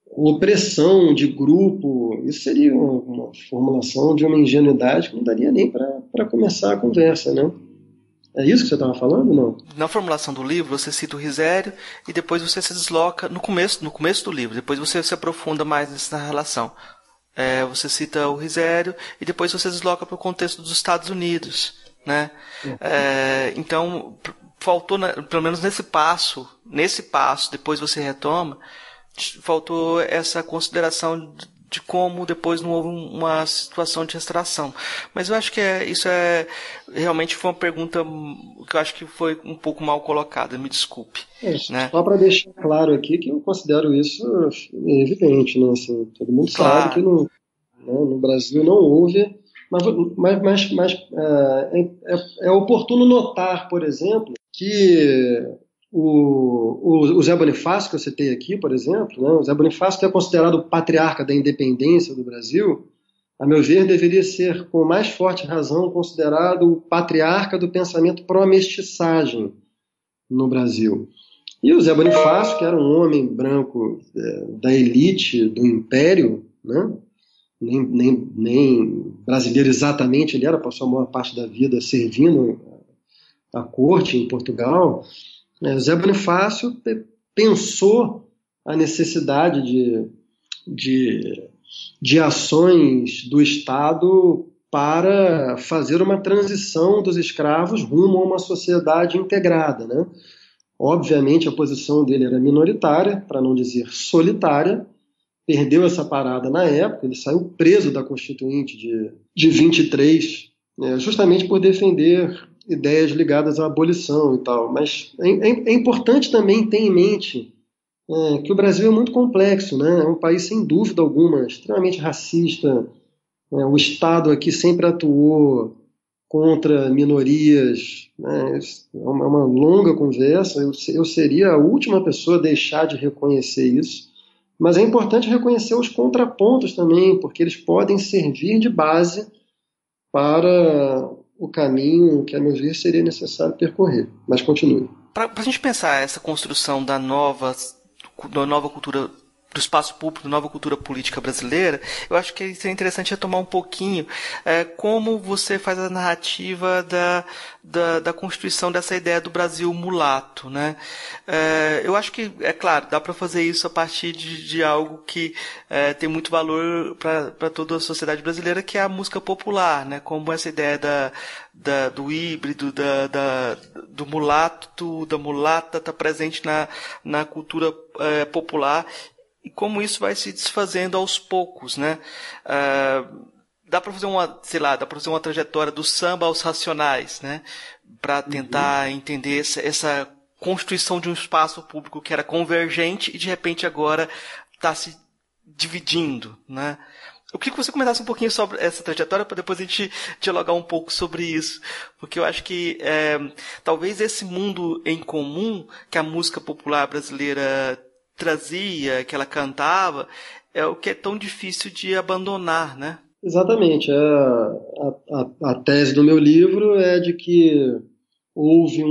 opressão de grupo. Isso seria uma formulação de uma ingenuidade que não daria nem para começar a conversa, né? É isso que você estava falando, não? Na formulação do livro, você cita o Risério e depois você se desloca no começo do livro, depois você se aprofunda mais nessa relação. Você cita o Risério e depois você se desloca para o contexto dos Estados Unidos, né? Então, faltou, pelo menos nesse passo, depois você retoma, faltou essa consideração de como depois não houve uma situação de restauração. Mas eu acho que isso realmente foi uma pergunta que eu acho que foi um pouco mal colocada, me desculpe. Né? Só para deixar claro aqui que eu considero isso evidente, né? Assim, todo mundo sabe que no Brasil não houve, mas é oportuno notar, por exemplo, que o Zé Bonifácio, que eu citei aqui, por exemplo, né, o Zé Bonifácio, que é considerado o patriarca da independência do Brasil, a meu ver, deveria ser, com mais forte razão, considerado o patriarca do pensamento pró-mestiçagem no Brasil. E o Zé Bonifácio, que era um homem branco da elite do Império, né, nem brasileiro exatamente ele era, passou a maior parte da vida servindo a corte em Portugal. Zé Bonifácio pensou a necessidade de ações do Estado para fazer uma transição dos escravos rumo a uma sociedade integrada, né? Obviamente a posição dele era minoritária, para não dizer solitária, perdeu essa parada na época, ele saiu preso da Constituinte de 23, justamente por defender ideias ligadas à abolição e tal. Mas é importante também ter em mente que o Brasil é muito complexo, né? É um país, sem dúvida alguma, extremamente racista. O Estado aqui sempre atuou contra minorias, né? É uma longa conversa. Eu seria a última pessoa a deixar de reconhecer isso. Mas é importante reconhecer os contrapontos também, porque eles podem servir de base para o caminho que, a meu ver, seria necessário percorrer. Mas continue. Para a gente pensar essa construção da nova cultura, do espaço público, da nova cultura política brasileira, eu acho que seria interessante retomar um pouquinho como você faz a narrativa da constituição dessa ideia do Brasil mulato, né? Eu acho que, é claro, dá para fazer isso a partir de algo que tem muito valor para toda a sociedade brasileira, que é a música popular, né? Como essa ideia do híbrido, do mulato, da mulata, está presente na cultura popular, e como isso vai se desfazendo aos poucos, né? dá para fazer uma trajetória do samba aos Racionais, né? Para tentar entender essa constituição de um espaço público que era convergente e de repente agora está se dividindo, né? Eu queria que você comentasse um pouquinho sobre essa trajetória para depois a gente dialogar um pouco sobre isso, porque eu acho que talvez esse mundo em comum que a música popular brasileira trazia, que ela cantava, é o que é tão difícil de abandonar, né? Exatamente. A tese do meu livro é de que houve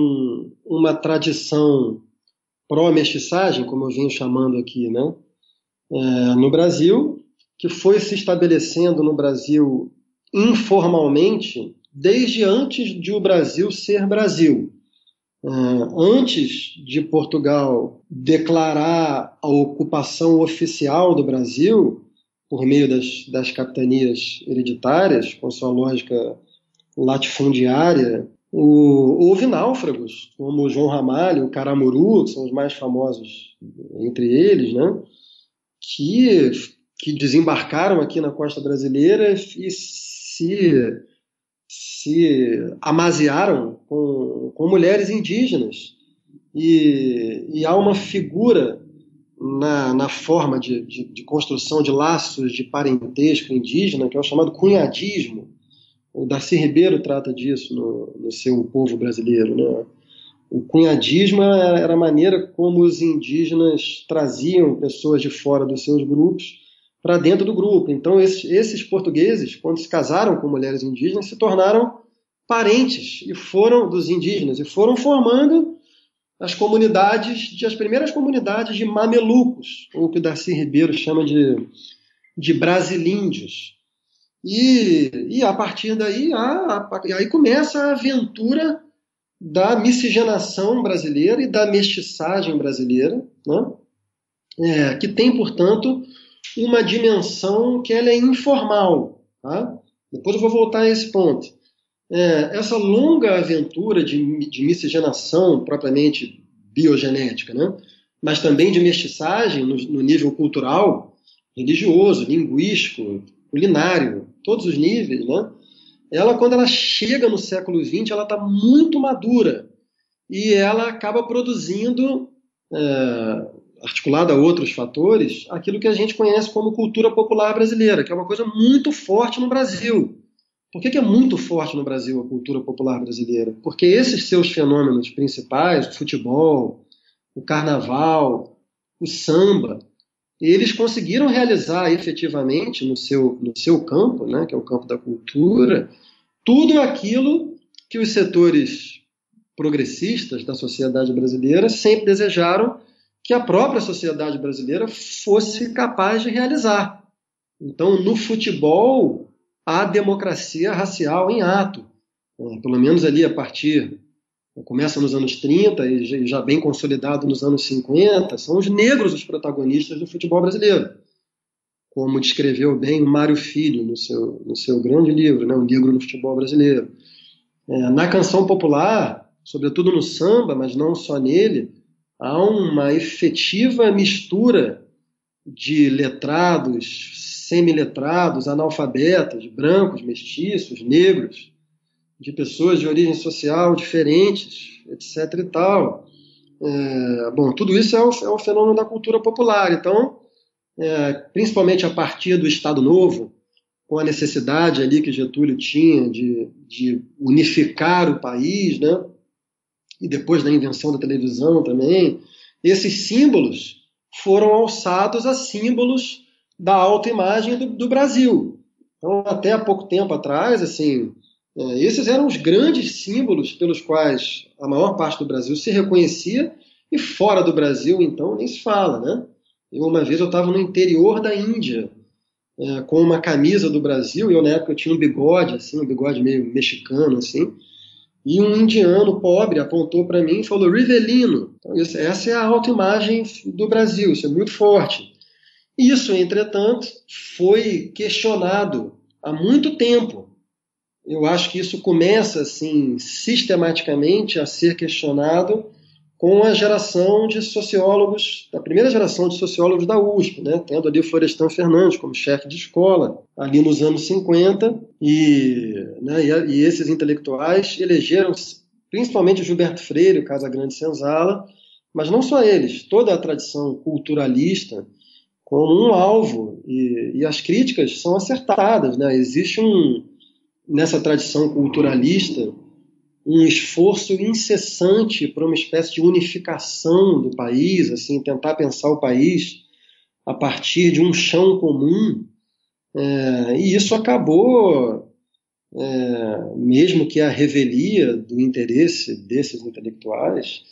uma tradição pró-mestiçagem, como eu venho chamando aqui, né? No Brasil, que foi se estabelecendo no Brasil informalmente desde antes de o Brasil ser Brasil. Antes de Portugal declarar a ocupação oficial do Brasil, por meio das capitanias hereditárias, com sua lógica latifundiária, houve náufragos, como o João Ramalho, o Caramuru, que são os mais famosos entre eles, né? que desembarcaram aqui na costa brasileira e se amaziaram com mulheres indígenas. E há uma figura na forma de construção de laços de parentesco indígena, que é o chamado cunhadismo. O Darcy Ribeiro trata disso no seu Povo Brasileiro, né? O cunhadismo era a maneira como os indígenas traziam pessoas de fora dos seus grupos para dentro do grupo. Então, esses portugueses, quando se casaram com mulheres indígenas, se tornaram parentes dos indígenas e foram formando as primeiras comunidades de mamelucos, ou o que o Darcy Ribeiro chama de brasilíndios. E a partir daí, aí começa a aventura da miscigenação brasileira e da mestiçagem brasileira, né? Que tem, portanto, uma dimensão que ela é informal. Tá? Depois eu vou voltar a esse ponto. Essa longa aventura de miscigenação propriamente biogenética, né? Mas também de mestiçagem no nível cultural, religioso, linguístico, culinário, todos os níveis, né? Quando ela chega no século XX, ela está muito madura e ela acaba produzindo, articulada a outros fatores, aquilo que a gente conhece como cultura popular brasileira, que é uma coisa muito forte no Brasil. Por que é muito forte no Brasil a cultura popular brasileira? Porque esses seus fenômenos principais, o futebol, o carnaval, o samba, eles conseguiram realizar efetivamente no seu campo, né, que é o campo da cultura, tudo aquilo que os setores progressistas da sociedade brasileira sempre desejaram que a própria sociedade brasileira fosse capaz de realizar. Então, no futebol, há democracia racial em ato. Pelo menos ali começa nos anos 30 e já bem consolidado nos anos 50, são os negros os protagonistas do futebol brasileiro. Como descreveu bem o Mário Filho no seu grande livro, né, O Negro no Futebol Brasileiro. Na canção popular, sobretudo no samba, mas não só nele, há uma efetiva mistura de letrados, semiletrados, analfabetos, brancos, mestiços, negros, de pessoas de origem social diferentes, etc. e tal. Tudo isso é o fenômeno da cultura popular. Então, principalmente a partir do Estado Novo, com a necessidade ali que Getúlio tinha de unificar o país, né? E depois da invenção da televisão também, esses símbolos foram alçados a símbolos da autoimagem do Brasil. Então, até há pouco tempo atrás, esses eram os grandes símbolos pelos quais a maior parte do Brasil se reconhecia, e fora do Brasil, então, nem se fala, né? Uma vez eu estava no interior da Índia, com uma camisa do Brasil, e na época eu tinha um bigode, um bigode meio mexicano, e um indiano pobre apontou para mim e falou: Rivelino. Então, essa é a autoimagem do Brasil, isso é muito forte. Isso, entretanto, foi questionado há muito tempo. Eu acho que isso começa, sistematicamente a ser questionado com a geração de sociólogos, da primeira geração de sociólogos da USP, né? Tendo ali o Florestan Fernandes como chefe de escola, ali nos anos 50, e esses intelectuais elegeram principalmente o Gilberto Freire, o Casagrande Senzala, mas não só eles, toda a tradição culturalista como um alvo, e as críticas são acertadas, né? Existe nessa tradição culturalista um esforço incessante para uma espécie de unificação do país, assim, tentar pensar o país a partir de um chão comum, e isso acabou, mesmo que a revelia do interesse desses intelectuais,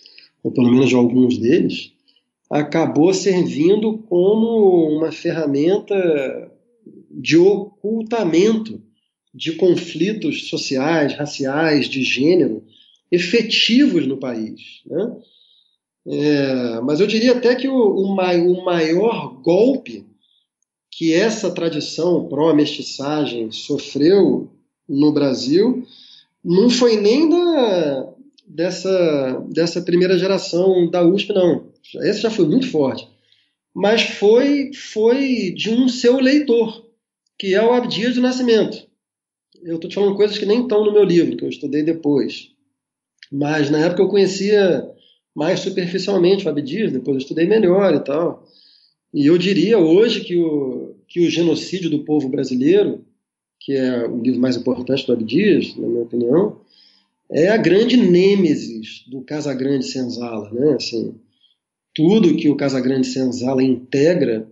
ou pelo menos de alguns deles, acabou servindo como uma ferramenta de ocultamento de conflitos sociais, raciais, de gênero, efetivos no país, né? Mas eu diria até que o maior golpe que essa tradição pró-mestiçagem sofreu no Brasil não foi nem dessa primeira geração da USP, não. Esse já foi muito forte. Mas foi de um seu leitor, que é o Abdias do Nascimento. Eu estou te falando coisas que nem estão no meu livro, que eu estudei depois. Mas na época eu conhecia mais superficialmente o Abdias, depois eu estudei melhor e tal. E eu diria hoje que o Genocídio do Povo Brasileiro, que é o livro mais importante do Abdias, na minha opinião, é a grande nêmesis do Casagrande Senzala, né? Assim, tudo que o Casagrande Senzala integra,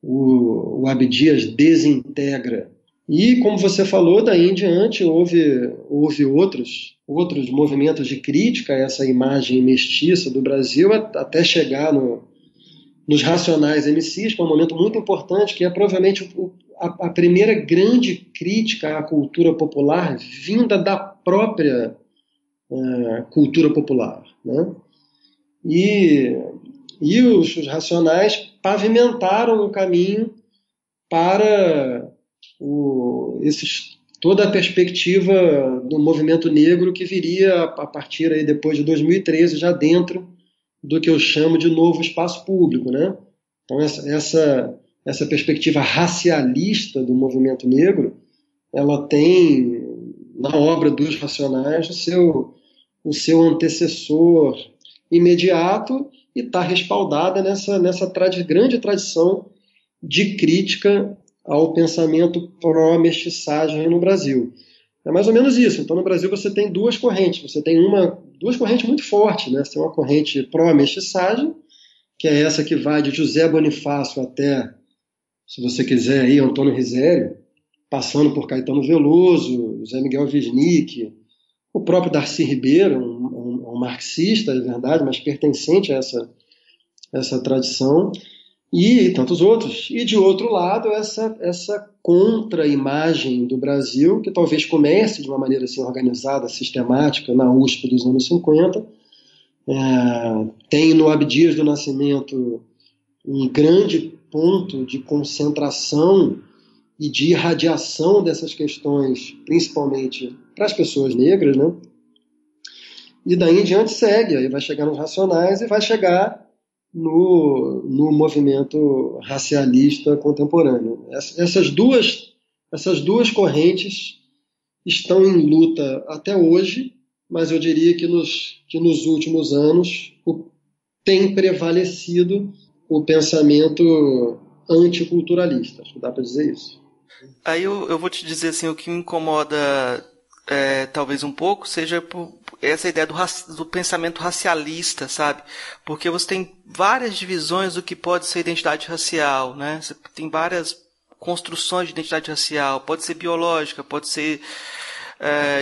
o Abdias desintegra. E, como você falou, daí em diante houve outros movimentos de crítica a essa imagem mestiça do Brasil, até chegar nos Racionais MCs, que é um momento muito importante, que é provavelmente a primeira grande crítica à cultura popular vinda da própria cultura popular, né? E os Racionais pavimentaram o caminho para toda a perspectiva do movimento negro que viria a partir aí depois de 2013, já dentro do que eu chamo de novo espaço público, né? Então essa perspectiva racialista do movimento negro, ela tem na obra dos Racionais o seu antecessor imediato e está respaldada nessa grande tradição de crítica ao pensamento pró-mestiçagem no Brasil. É mais ou menos isso. Então, no Brasil, você tem duas correntes. Você tem duas correntes muito fortes, né? Você tem uma corrente pró-mestiçagem, que é essa que vai de José Bonifácio até, se você quiser, aí, Antônio Risério, passando por Caetano Veloso, José Miguel Wisnik, o próprio Darcy Ribeiro, um marxista, é verdade, mas pertencente a essa tradição, e tantos outros. E, de outro lado, essa contra-imagem do Brasil, que talvez comece de uma maneira assim, organizada, sistemática, na USP dos anos 50. Tem no Abdias do Nascimento um grande ponto de concentração e de irradiação dessas questões, principalmente para as pessoas negras, né? E daí em diante segue, aí vai chegar nos Racionais e vai chegar no movimento racialista contemporâneo. Essas duas correntes estão em luta até hoje, mas eu diria que nos últimos anos tem prevalecido o pensamento anticulturalista. Acho que dá para dizer isso. Aí eu vou te dizer assim, o que me incomoda talvez um pouco seja essa ideia do pensamento racialista, sabe? Porque você tem várias divisões do que pode ser identidade racial, né? Você tem várias construções de identidade racial, pode ser biológica, pode ser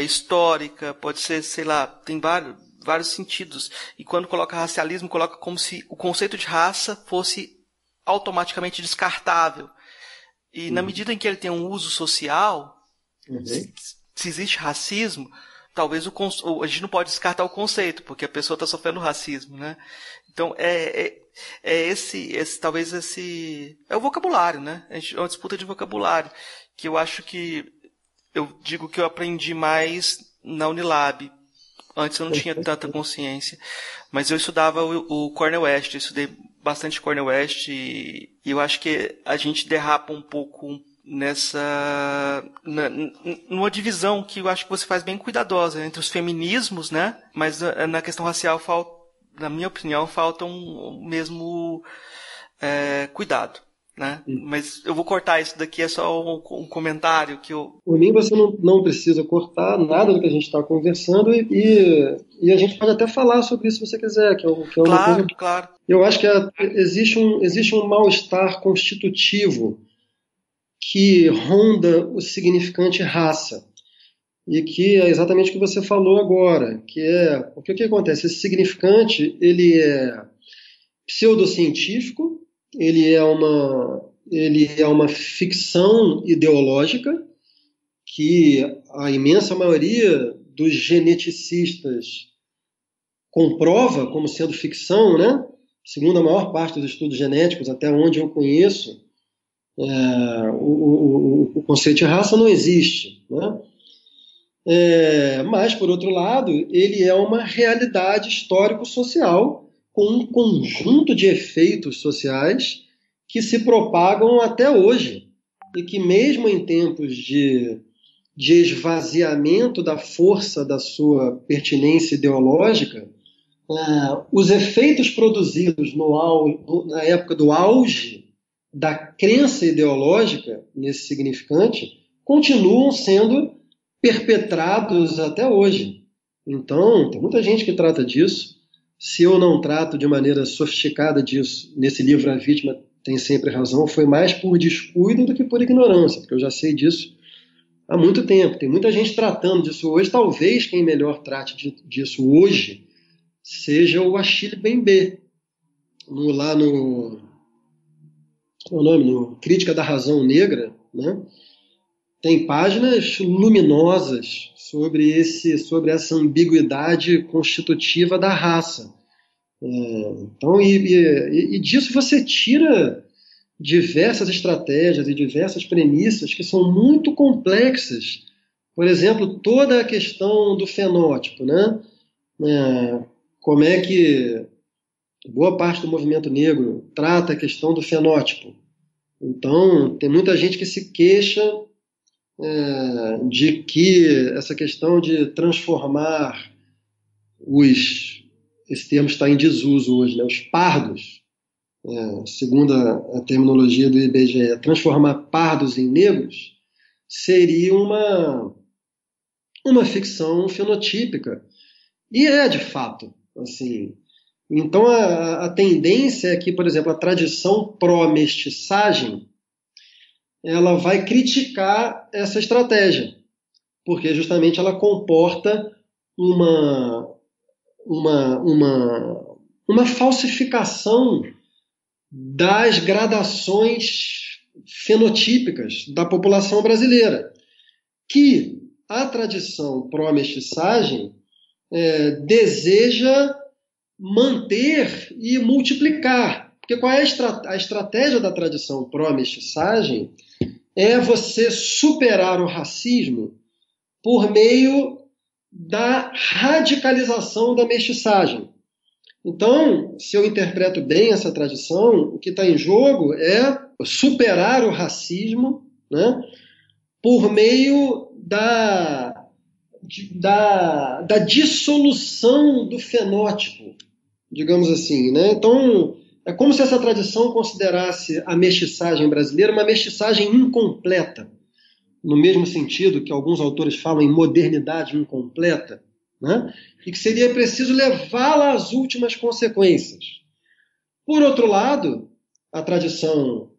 histórica, pode ser, sei lá, tem vários sentidos. E quando coloca racialismo, coloca como se o conceito de raça fosse automaticamente descartável. E na medida em que ele tem um uso social, se existe racismo, talvez a gente não pode descartar o conceito, porque a pessoa está sofrendo racismo, né? Então, talvez esse... É o vocabulário, né? É uma disputa de vocabulário, que eu acho que... Eu digo que eu aprendi mais na Unilab, Antes eu não tinha tanta consciência. Mas eu estudava o Cornel West, eu estudei bastante Cornel West e eu acho que a gente derrapa um pouco numa divisão que eu acho que você faz bem cuidadosa entre os feminismos, né? Mas na questão racial, na minha opinião, falta um mesmo cuidado. Né? Mas eu vou cortar isso daqui, é só um comentário que eu... Por mim, você não precisa cortar nada do que a gente está conversando e a gente pode até falar sobre isso se você quiser, que é uma coisa... Claro. Eu acho que existe um mal-estar constitutivo que ronda o significante raça e que é exatamente o que você falou agora, que é... Porque o que acontece? Esse significante, ele é pseudocientífico, ele é uma ficção ideológica que a imensa maioria dos geneticistas comprova como sendo ficção, né? Segundo a maior parte dos estudos genéticos, até onde eu conheço, o conceito de raça não existe, né? Mas, por outro lado, ele é uma realidade histórico-social com um conjunto de efeitos sociais que se propagam até hoje e que mesmo em tempos de esvaziamento da força da sua pertinência ideológica, os efeitos produzidos na época do auge da crença ideológica nesse significante continuam sendo perpetrados até hoje. Então, tem muita gente que trata disso. Se eu não trato de maneira sofisticada disso nesse livro A Vítima Tem Sempre Razão, foi mais por descuido do que por ignorância, porque eu já sei disso há muito tempo. Tem muita gente tratando disso hoje. Talvez quem melhor trate disso hoje seja o Achille Mbembe, no Crítica da Razão Negra, né? Tem páginas luminosas sobre essa ambiguidade constitutiva da raça. Então, e disso você tira diversas estratégias e diversas premissas que são muito complexas. Por exemplo, toda a questão do fenótipo, né? Como é que boa parte do movimento negro trata a questão do fenótipo. Então, tem muita gente que se queixa de que essa questão de transformar esse termo está em desuso hoje, né, os pardos, segundo a terminologia do IBGE, transformar pardos em negros seria uma ficção fenotípica. E de fato, assim. Então a tendência é que, por exemplo, a tradição pró-mestiçagem ela vai criticar essa estratégia, porque justamente ela comporta uma falsificação das gradações fenotípicas da população brasileira, que a tradição pró-mestiçagem deseja manter e multiplicar. Porque qual é a estratégia da tradição pró-mestiçagem? É você superar o racismo por meio da radicalização da mestiçagem. Então, se eu interpreto bem essa tradição, o que está em jogo é superar o racismo, né, por meio da dissolução do fenótipo, digamos assim, né? Então, é como se essa tradição considerasse a mestiçagem brasileira uma mestiçagem incompleta, no mesmo sentido que alguns autores falam em modernidade incompleta, né? E que seria preciso levá-la às últimas consequências. Por outro lado, a tradição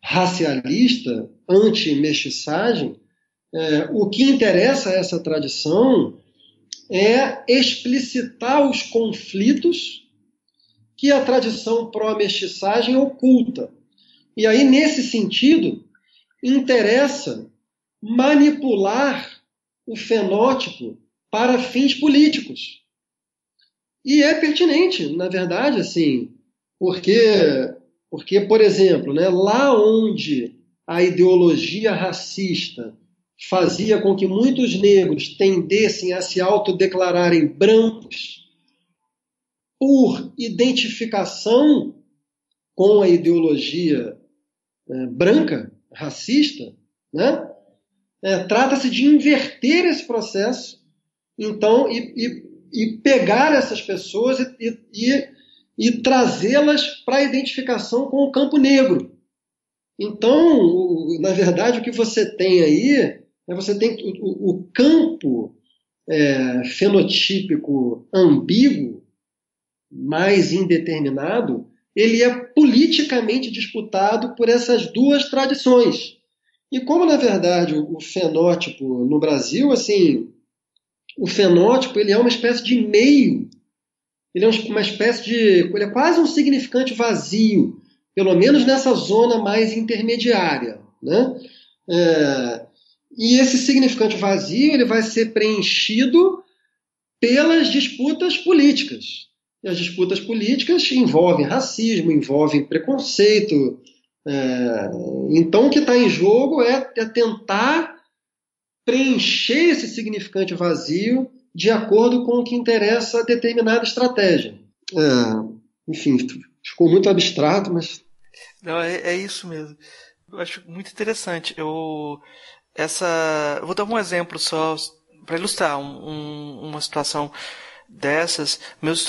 racialista, anti-mestiçagem, o que interessa a essa tradição é explicitar os conflitos que a tradição pró-mestiçagem oculta. E aí, nesse sentido, interessa manipular o fenótipo para fins políticos. E é pertinente, na verdade, assim, porque por exemplo, né, lá onde a ideologia racista fazia com que muitos negros tendessem a se autodeclararem brancos por identificação com a ideologia branca, racista, né? Trata-se de inverter esse processo, então, e pegar essas pessoas e trazê-las para a identificação com o campo negro. Então, na verdade, o que você tem aí, você tem o campo fenotípico ambíguo, mais indeterminado, ele é politicamente disputado por essas duas tradições. E como, na verdade, o fenótipo no Brasil, assim, o fenótipo ele é uma espécie de meio, ele é uma espécie de, ele é quase um significante vazio, pelo menos nessa zona mais intermediária, né? E esse significante vazio ele vai ser preenchido pelas disputas políticas. E as disputas políticas envolvem racismo, envolvem preconceito. Então, o que está em jogo é tentar preencher esse significante vazio de acordo com o que interessa a determinada estratégia. Enfim, ficou muito abstrato, mas... Não, é isso mesmo. Eu acho muito interessante. Eu vou dar um exemplo só para ilustrar uma situação dessas. Muitos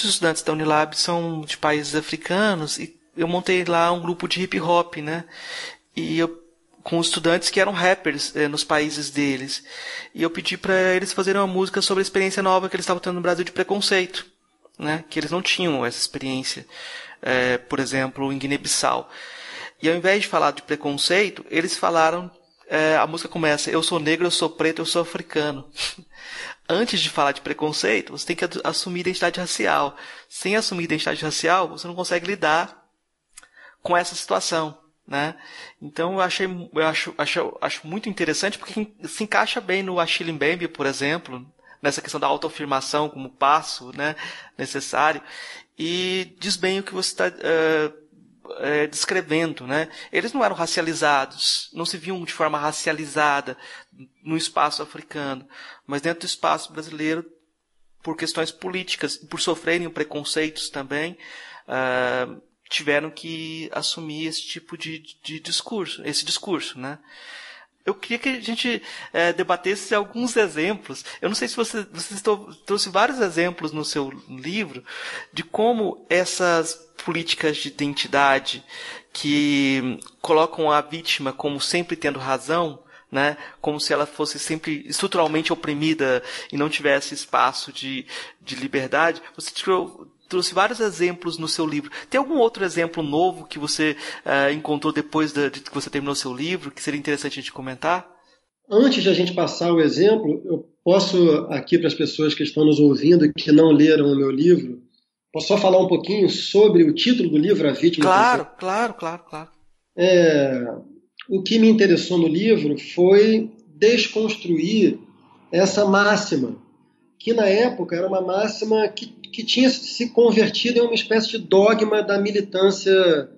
estudantes da Unilab são de países africanos e eu montei lá um grupo de hip hop, né? E com estudantes que eram rappers nos países deles. E eu pedi para eles fazerem uma música sobre a experiência nova que eles estavam tendo no Brasil de preconceito, né? Que eles não tinham essa experiência, por exemplo, em Guiné-Bissau. E ao invés de falar de preconceito, eles falaram, a música começa: eu sou negro, eu sou preto, eu sou africano. Antes de falar de preconceito, você tem que assumir identidade racial. Sem assumir identidade racial, você não consegue lidar com essa situação, né? Então eu acho muito interessante, porque se encaixa bem no Achille Mbembe, por exemplo, nessa questão da autoafirmação como passo, né, necessário, e diz bem o que você está descrevendo, né? Eles não eram racializados, não se viam de forma racializada no espaço africano, mas dentro do espaço brasileiro, por questões políticas e por sofrerem preconceitos também, tiveram que assumir esse tipo de discurso, né? Eu queria que a gente debatesse alguns exemplos. Eu não sei se você trouxe vários exemplos no seu livro de como essas políticas de identidade que colocam a vítima como sempre tendo razão, né, como se ela fosse sempre estruturalmente oprimida e não tivesse espaço de liberdade. Você trouxe vários exemplos no seu livro. Tem algum outro exemplo novo que você encontrou depois de que você terminou seu livro, que seria interessante a gente comentar? Antes de a gente passar o exemplo, eu posso, aqui para as pessoas que estão nos ouvindo e que não leram o meu livro, posso só falar um pouquinho sobre o título do livro, A Vítima? Claro. O que me interessou no livro foi desconstruir essa máxima, que na época era uma máxima que tinha se convertido em uma espécie de dogma da militância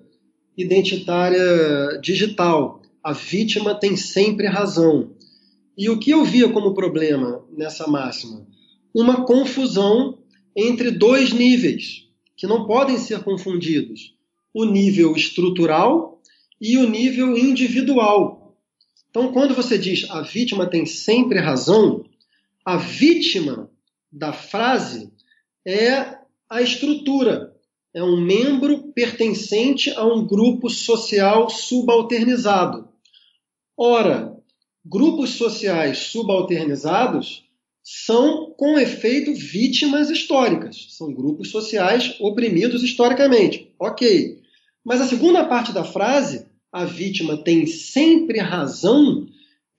identitária digital. A vítima tem sempre razão. E o que eu via como problema nessa máxima? Uma confusão entre dois níveis, que não podem ser confundidos. O nível estrutural e o nível individual. Então, quando você diz a vítima tem sempre razão, a vítima da frase é a estrutura, é um membro pertencente a um grupo social subalternizado. Ora, grupos sociais subalternizados são, com efeito, vítimas históricas. São grupos sociais oprimidos historicamente. Ok. Mas a segunda parte da frase, a vítima tem sempre razão,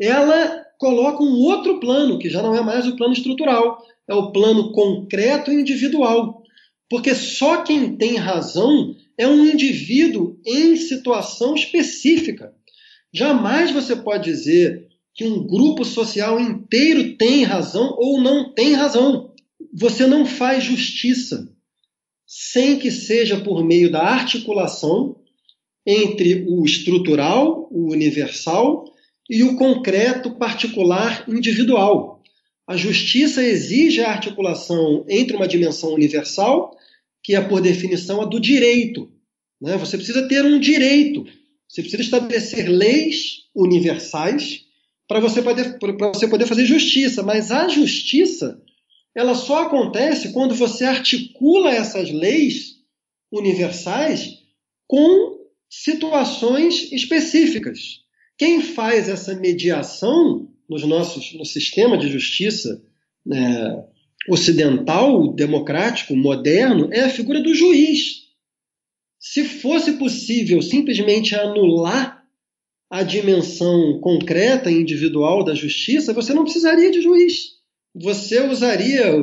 ela coloca um outro plano, que já não é mais o plano estrutural, é o plano concreto e individual. Porque só quem tem razão é um indivíduo em situação específica. Jamais você pode dizer que um grupo social inteiro tem razão ou não tem razão. Você não faz justiça sem que seja por meio da articulação entre o estrutural, o universal, e o concreto particular individual. A justiça exige a articulação entre uma dimensão universal, que é, por definição, a do direito. Né? Você precisa ter um direito, você precisa estabelecer leis universais para você poder fazer justiça. Mas a justiça, ela só acontece quando você articula essas leis universais com situações específicas. Quem faz essa mediação no sistema de justiça ocidental, democrático, moderno, é a figura do juiz. Se fosse possível simplesmente anular a dimensão concreta e individual da justiça, você não precisaria de juiz. Você usaria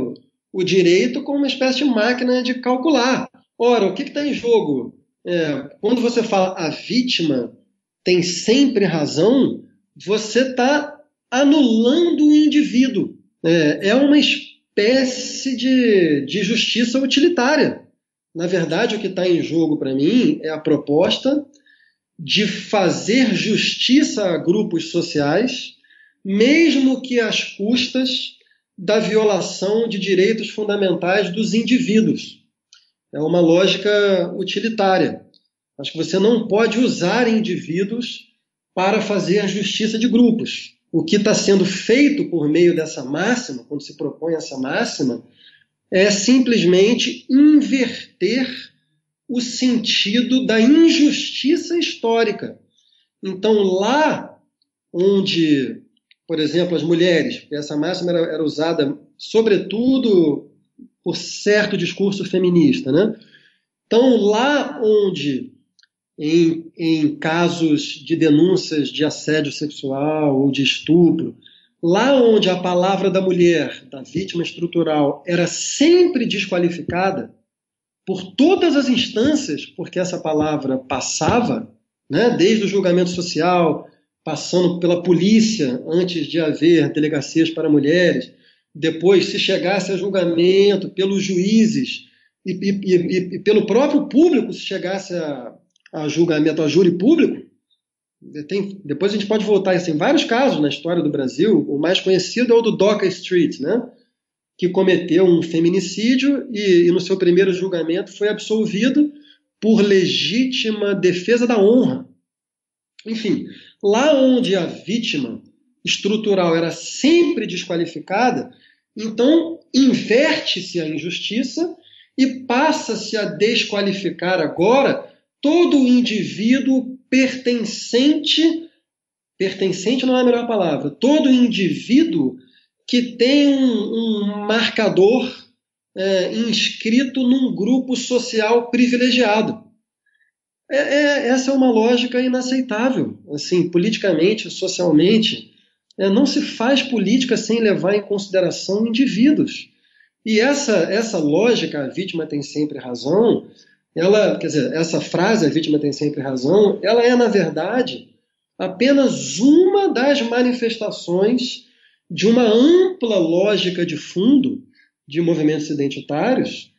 o direito como uma espécie de máquina de calcular. Ora, o que está em jogo? Quando você fala a vítima tem sempre razão, você está anulando o indivíduo. É uma espécie de justiça utilitária. Na verdade, o que está em jogo para mim é a proposta de fazer justiça a grupos sociais, mesmo que às custas da violação de direitos fundamentais dos indivíduos. É uma lógica utilitária. Acho que você não pode usar indivíduos para fazer justiça de grupos. O que está sendo feito por meio dessa máxima, quando se propõe essa máxima, é simplesmente inverter o sentido da injustiça histórica. Então, lá onde, por exemplo, as mulheres, essa máxima era usada sobretudo por certo discurso feminista, né? Então, lá onde, em casos de denúncias de assédio sexual ou de estupro, lá onde a palavra da mulher, da vítima estrutural, era sempre desqualificada por todas as instâncias, porque essa palavra passava, né, desde o julgamento social, passando pela polícia, antes de haver delegacias para mulheres, depois, se chegasse a julgamento, pelos juízes e pelo próprio público, se chegasse a julgamento, a júri público. Depois a gente pode voltar em vários casos na história do Brasil. O mais conhecido é o do Doca Street, né? Que cometeu um feminicídio e no seu primeiro julgamento foi absolvido por legítima defesa da honra. Enfim, lá onde a vítima estrutural era sempre desqualificada, então inverte-se a injustiça e passa-se a desqualificar agora todo o indivíduo pertencente não é a melhor palavra, todo indivíduo que tem um marcador inscrito num grupo social privilegiado. Essa é uma lógica inaceitável, assim, politicamente, socialmente. Não se faz política sem levar em consideração indivíduos. E essa lógica, a vítima tem sempre razão, essa frase, a vítima tem sempre razão, ela é, na verdade, apenas uma das manifestações de uma ampla lógica de fundo de movimentos identitários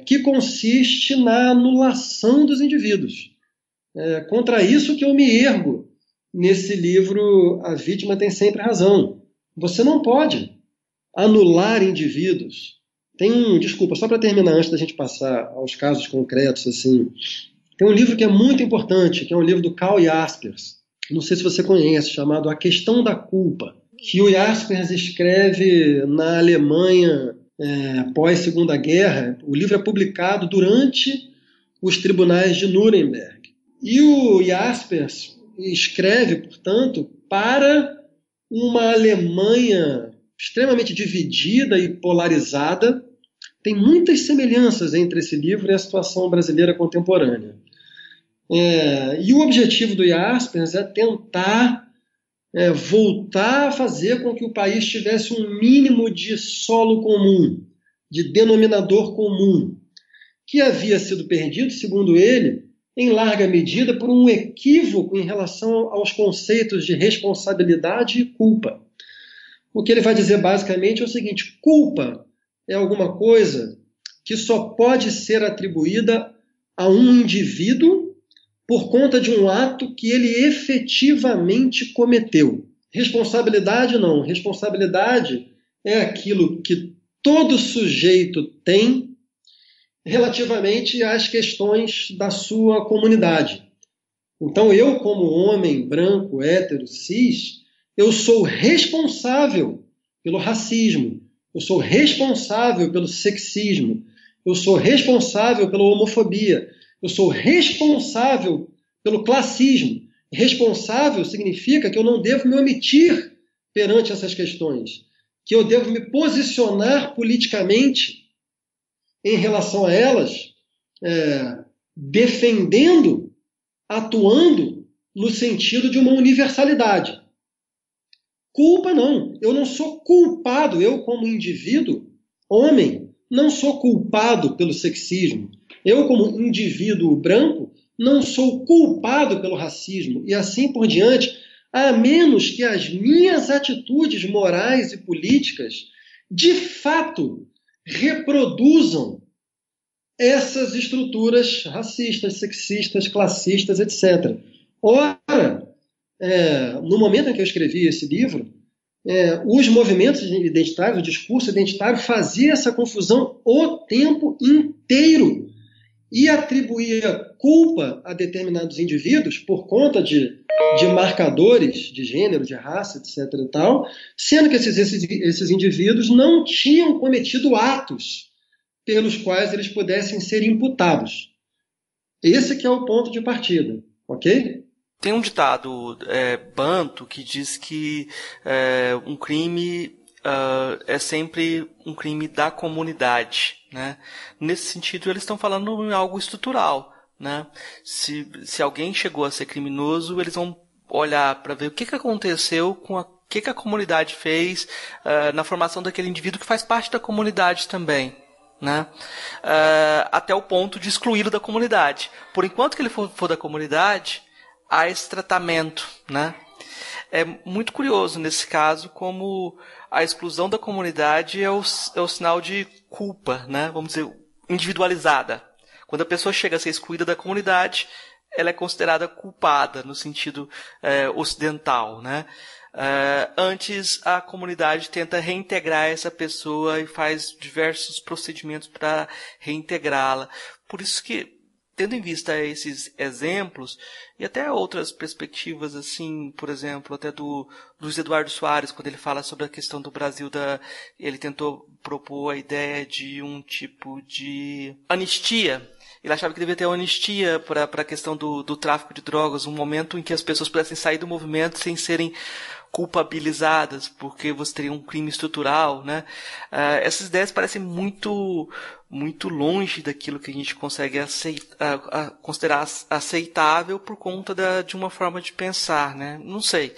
que consiste na anulação dos indivíduos. Contra isso que eu me ergo nesse livro A Vítima Tem Sempre Razão. Você não pode anular indivíduos. Desculpa, só para terminar, antes da gente passar aos casos concretos, assim, tem um livro que é muito importante, que é um livro do Karl Jaspers, não sei se você conhece, chamado A Questão da Culpa, que o Jaspers escreve na Alemanha pós-Segunda Guerra. O livro é publicado durante os tribunais de Nuremberg. E o Jaspers escreve, portanto, para uma Alemanha extremamente dividida e polarizada. Tem muitas semelhanças entre esse livro e a situação brasileira contemporânea. E o objetivo do Jaspers é tentar voltar a fazer com que o país tivesse um mínimo de solo comum, de denominador comum, que havia sido perdido, segundo ele, em larga medida por um equívoco em relação aos conceitos de responsabilidade e culpa. O que ele vai dizer basicamente é o seguinte: culpa é alguma coisa que só pode ser atribuída a um indivíduo por conta de um ato que ele efetivamente cometeu. Responsabilidade não. Responsabilidade é aquilo que todo sujeito tem relativamente às questões da sua comunidade. Então, eu, como homem branco, hétero, cis, eu sou responsável pelo racismo, eu sou responsável pelo sexismo, eu sou responsável pela homofobia, eu sou responsável pelo classismo. Responsável significa que eu não devo me omitir perante essas questões, que eu devo me posicionar politicamente em relação a elas, defendendo, atuando no sentido de uma universalidade. Culpa não, eu não sou culpado, eu como indivíduo, homem, não sou culpado pelo sexismo. Eu como indivíduo branco, não sou culpado pelo racismo e assim por diante, a menos que as minhas atitudes morais e políticas de fato reproduzam essas estruturas racistas, sexistas, classistas, etc. Ora, no momento em que eu escrevi esse livro, os movimentos identitários, o discurso identitário fazia essa confusão o tempo inteiro e atribuía culpa a determinados indivíduos por conta de marcadores de gênero, de raça, etc. e tal, sendo que esses indivíduos não tinham cometido atos pelos quais eles pudessem ser imputados. Esse que é o ponto de partida, ok? Tem um ditado banto que diz que um crime é sempre um crime da comunidade, né? Nesse sentido, eles estão falando em algo estrutural, né? Se alguém chegou a ser criminoso, eles vão olhar para ver o que aconteceu com o que a comunidade fez na formação daquele indivíduo que faz parte da comunidade também, né? Até o ponto de excluí-lo da comunidade. Por enquanto que ele for da comunidade, há esse tratamento, né? É muito curioso nesse caso como a exclusão da comunidade é o sinal de culpa, né? Vamos dizer, individualizada. Quando a pessoa chega a ser excluída da comunidade, ela é considerada culpada no sentido ocidental, né? Antes, a comunidade tenta reintegrar essa pessoa e faz diversos procedimentos para reintegrá-la. Por isso que, tendo em vista esses exemplos e até outras perspectivas, assim, por exemplo, até do Luiz Eduardo Soares, quando ele fala sobre a questão do Brasil, ele tentou propor a ideia de um tipo de anistia. Ele achava que devia ter uma anistia para a questão do tráfico de drogas, um momento em que as pessoas pudessem sair do movimento sem serem culpabilizadas, porque você teria um crime estrutural, né? Essas ideias parecem muito longe daquilo que a gente consegue considerar aceitável por conta de uma forma de pensar, né? Não sei.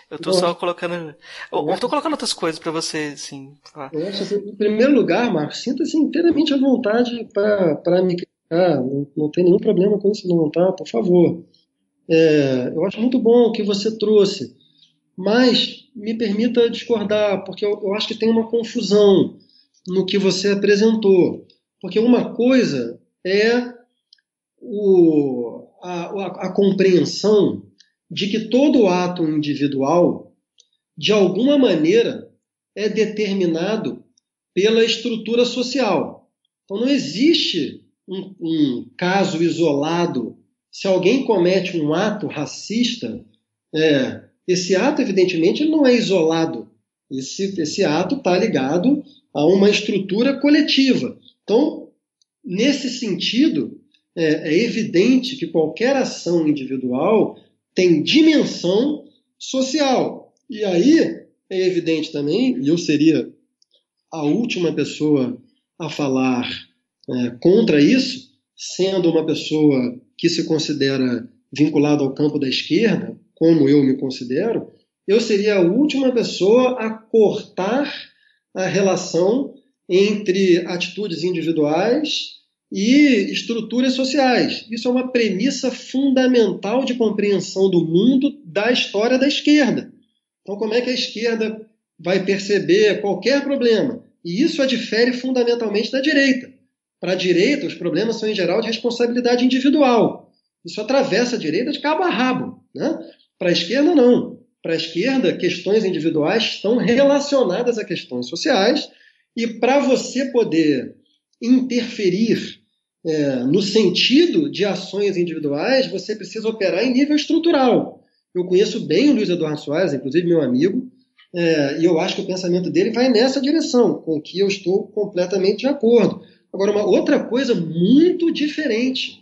Eu estou só colocando... Eu estou colocando outras coisas para você, assim. Eu acho assim, em primeiro lugar, Marcos, sinta-se inteiramente à vontade para me criticar. Não tem nenhum problema com isso não, tá? Por favor. Eu acho muito bom o que você trouxe. Mas me permita discordar, porque eu acho que tem uma confusão no que você apresentou. Porque uma coisa é a compreensão de que todo ato individual, de alguma maneira, é determinado pela estrutura social. Então não existe um caso isolado. Se alguém comete um ato racista, esse ato, evidentemente, não é isolado. Esse ato está ligado a uma estrutura coletiva. Então, nesse sentido, é evidente que qualquer ação individual tem dimensão social. E aí, é evidente também, e eu seria a última pessoa a falar contra isso, sendo uma pessoa que se considera vinculada ao campo da esquerda, como eu me considero, eu seria a última pessoa a cortar a relação entre atitudes individuais e estruturas sociais. Isso é uma premissa fundamental de compreensão do mundo da história da esquerda. Então, como é que a esquerda vai perceber qualquer problema? E isso a difere fundamentalmente da direita. Para a direita, os problemas são, em geral, de responsabilidade individual. Isso atravessa a direita de cabo a rabo, né? Para a esquerda, não. Para a esquerda, questões individuais estão relacionadas a questões sociais, e para você poder interferir no sentido de ações individuais, você precisa operar em nível estrutural. Eu conheço bem o Luiz Eduardo Soares, inclusive meu amigo, e eu acho que o pensamento dele vai nessa direção, com que eu estou completamente de acordo. Agora, uma outra coisa muito diferente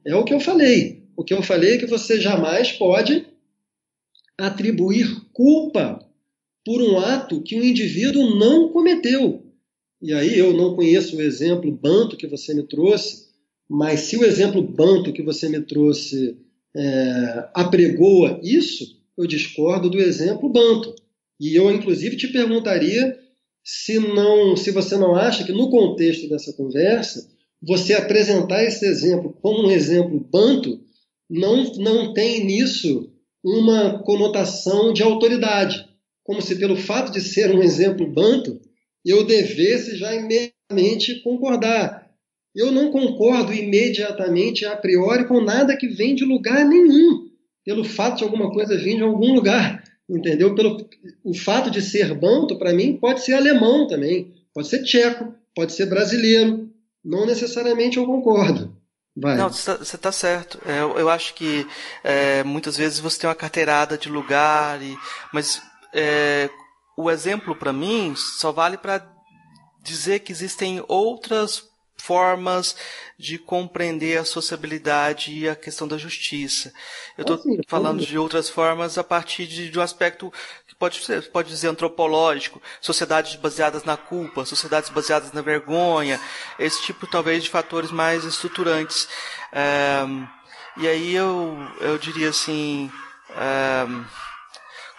é o que eu falei. O que eu falei é que você jamais pode atribuir culpa por um ato que o indivíduo não cometeu. E aí eu não conheço o exemplo Banto que você me trouxe, mas se o exemplo Banto que você me trouxe apregoa isso, eu discordo do exemplo Banto. E eu, inclusive, te perguntaria se você não acha que, no contexto dessa conversa, você apresentar esse exemplo como um exemplo Banto não tem nisso uma conotação de autoridade, como se pelo fato de ser um exemplo Banto, eu devesse já imediatamente concordar. Eu não concordo imediatamente, a priori, com nada que vem de lugar nenhum, pelo fato de alguma coisa vir de algum lugar, entendeu? O fato de ser Banto, para mim, pode ser alemão também, pode ser tcheco, pode ser brasileiro, não necessariamente eu concordo. Vai. Não, você está certo. Eu acho que muitas vezes você tem uma carteirada de lugar, mas o exemplo para mim só vale para dizer que existem outras formas de compreender a sociabilidade e a questão da justiça. Eu estou falando de outras formas a partir de um aspecto que pode dizer antropológico, sociedades baseadas na culpa, sociedades baseadas na vergonha, esse tipo talvez de fatores mais estruturantes. E aí eu diria assim,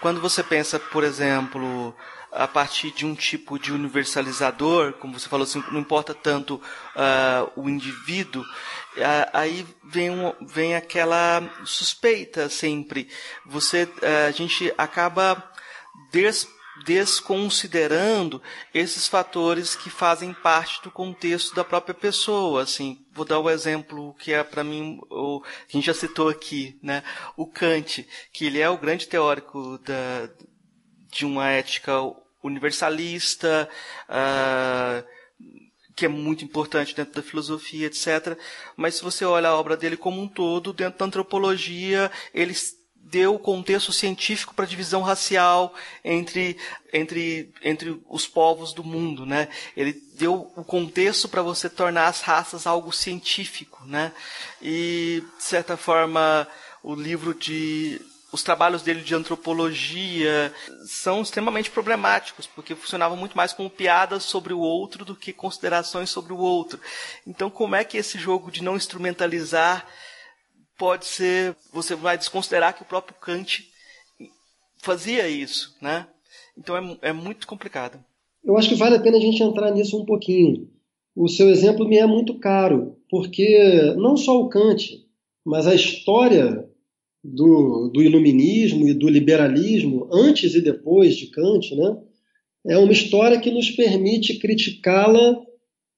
quando você pensa, por exemplo, a partir de um tipo de universalizador, como você falou assim, não importa tanto o indivíduo, aí vem aquela suspeita sempre. A gente acaba desconsiderando esses fatores que fazem parte do contexto da própria pessoa. Assim, vou dar um exemplo que é para mim, a gente já citou aqui, né? O Kant, que ele é o grande teórico de uma ética universalista, que é muito importante dentro da filosofia, etc. Mas se você olha a obra dele como um todo, dentro da antropologia, ele deu o contexto científico para a divisão racial entre os povos do mundo, né? Ele deu o contexto para você tornar as raças algo científico, né? E, de certa forma, os trabalhos dele de antropologia são extremamente problemáticos, porque funcionavam muito mais como piadas sobre o outro do que considerações sobre o outro. Então, como é que esse jogo de não instrumentalizar pode ser, você vai desconsiderar que o próprio Kant fazia isso, né? Então é muito complicado. Eu acho que vale a pena a gente entrar nisso um pouquinho. O seu exemplo me é muito caro, porque não só o Kant, mas a história do iluminismo e do liberalismo, antes e depois de Kant, né, é uma história que nos permite criticá-la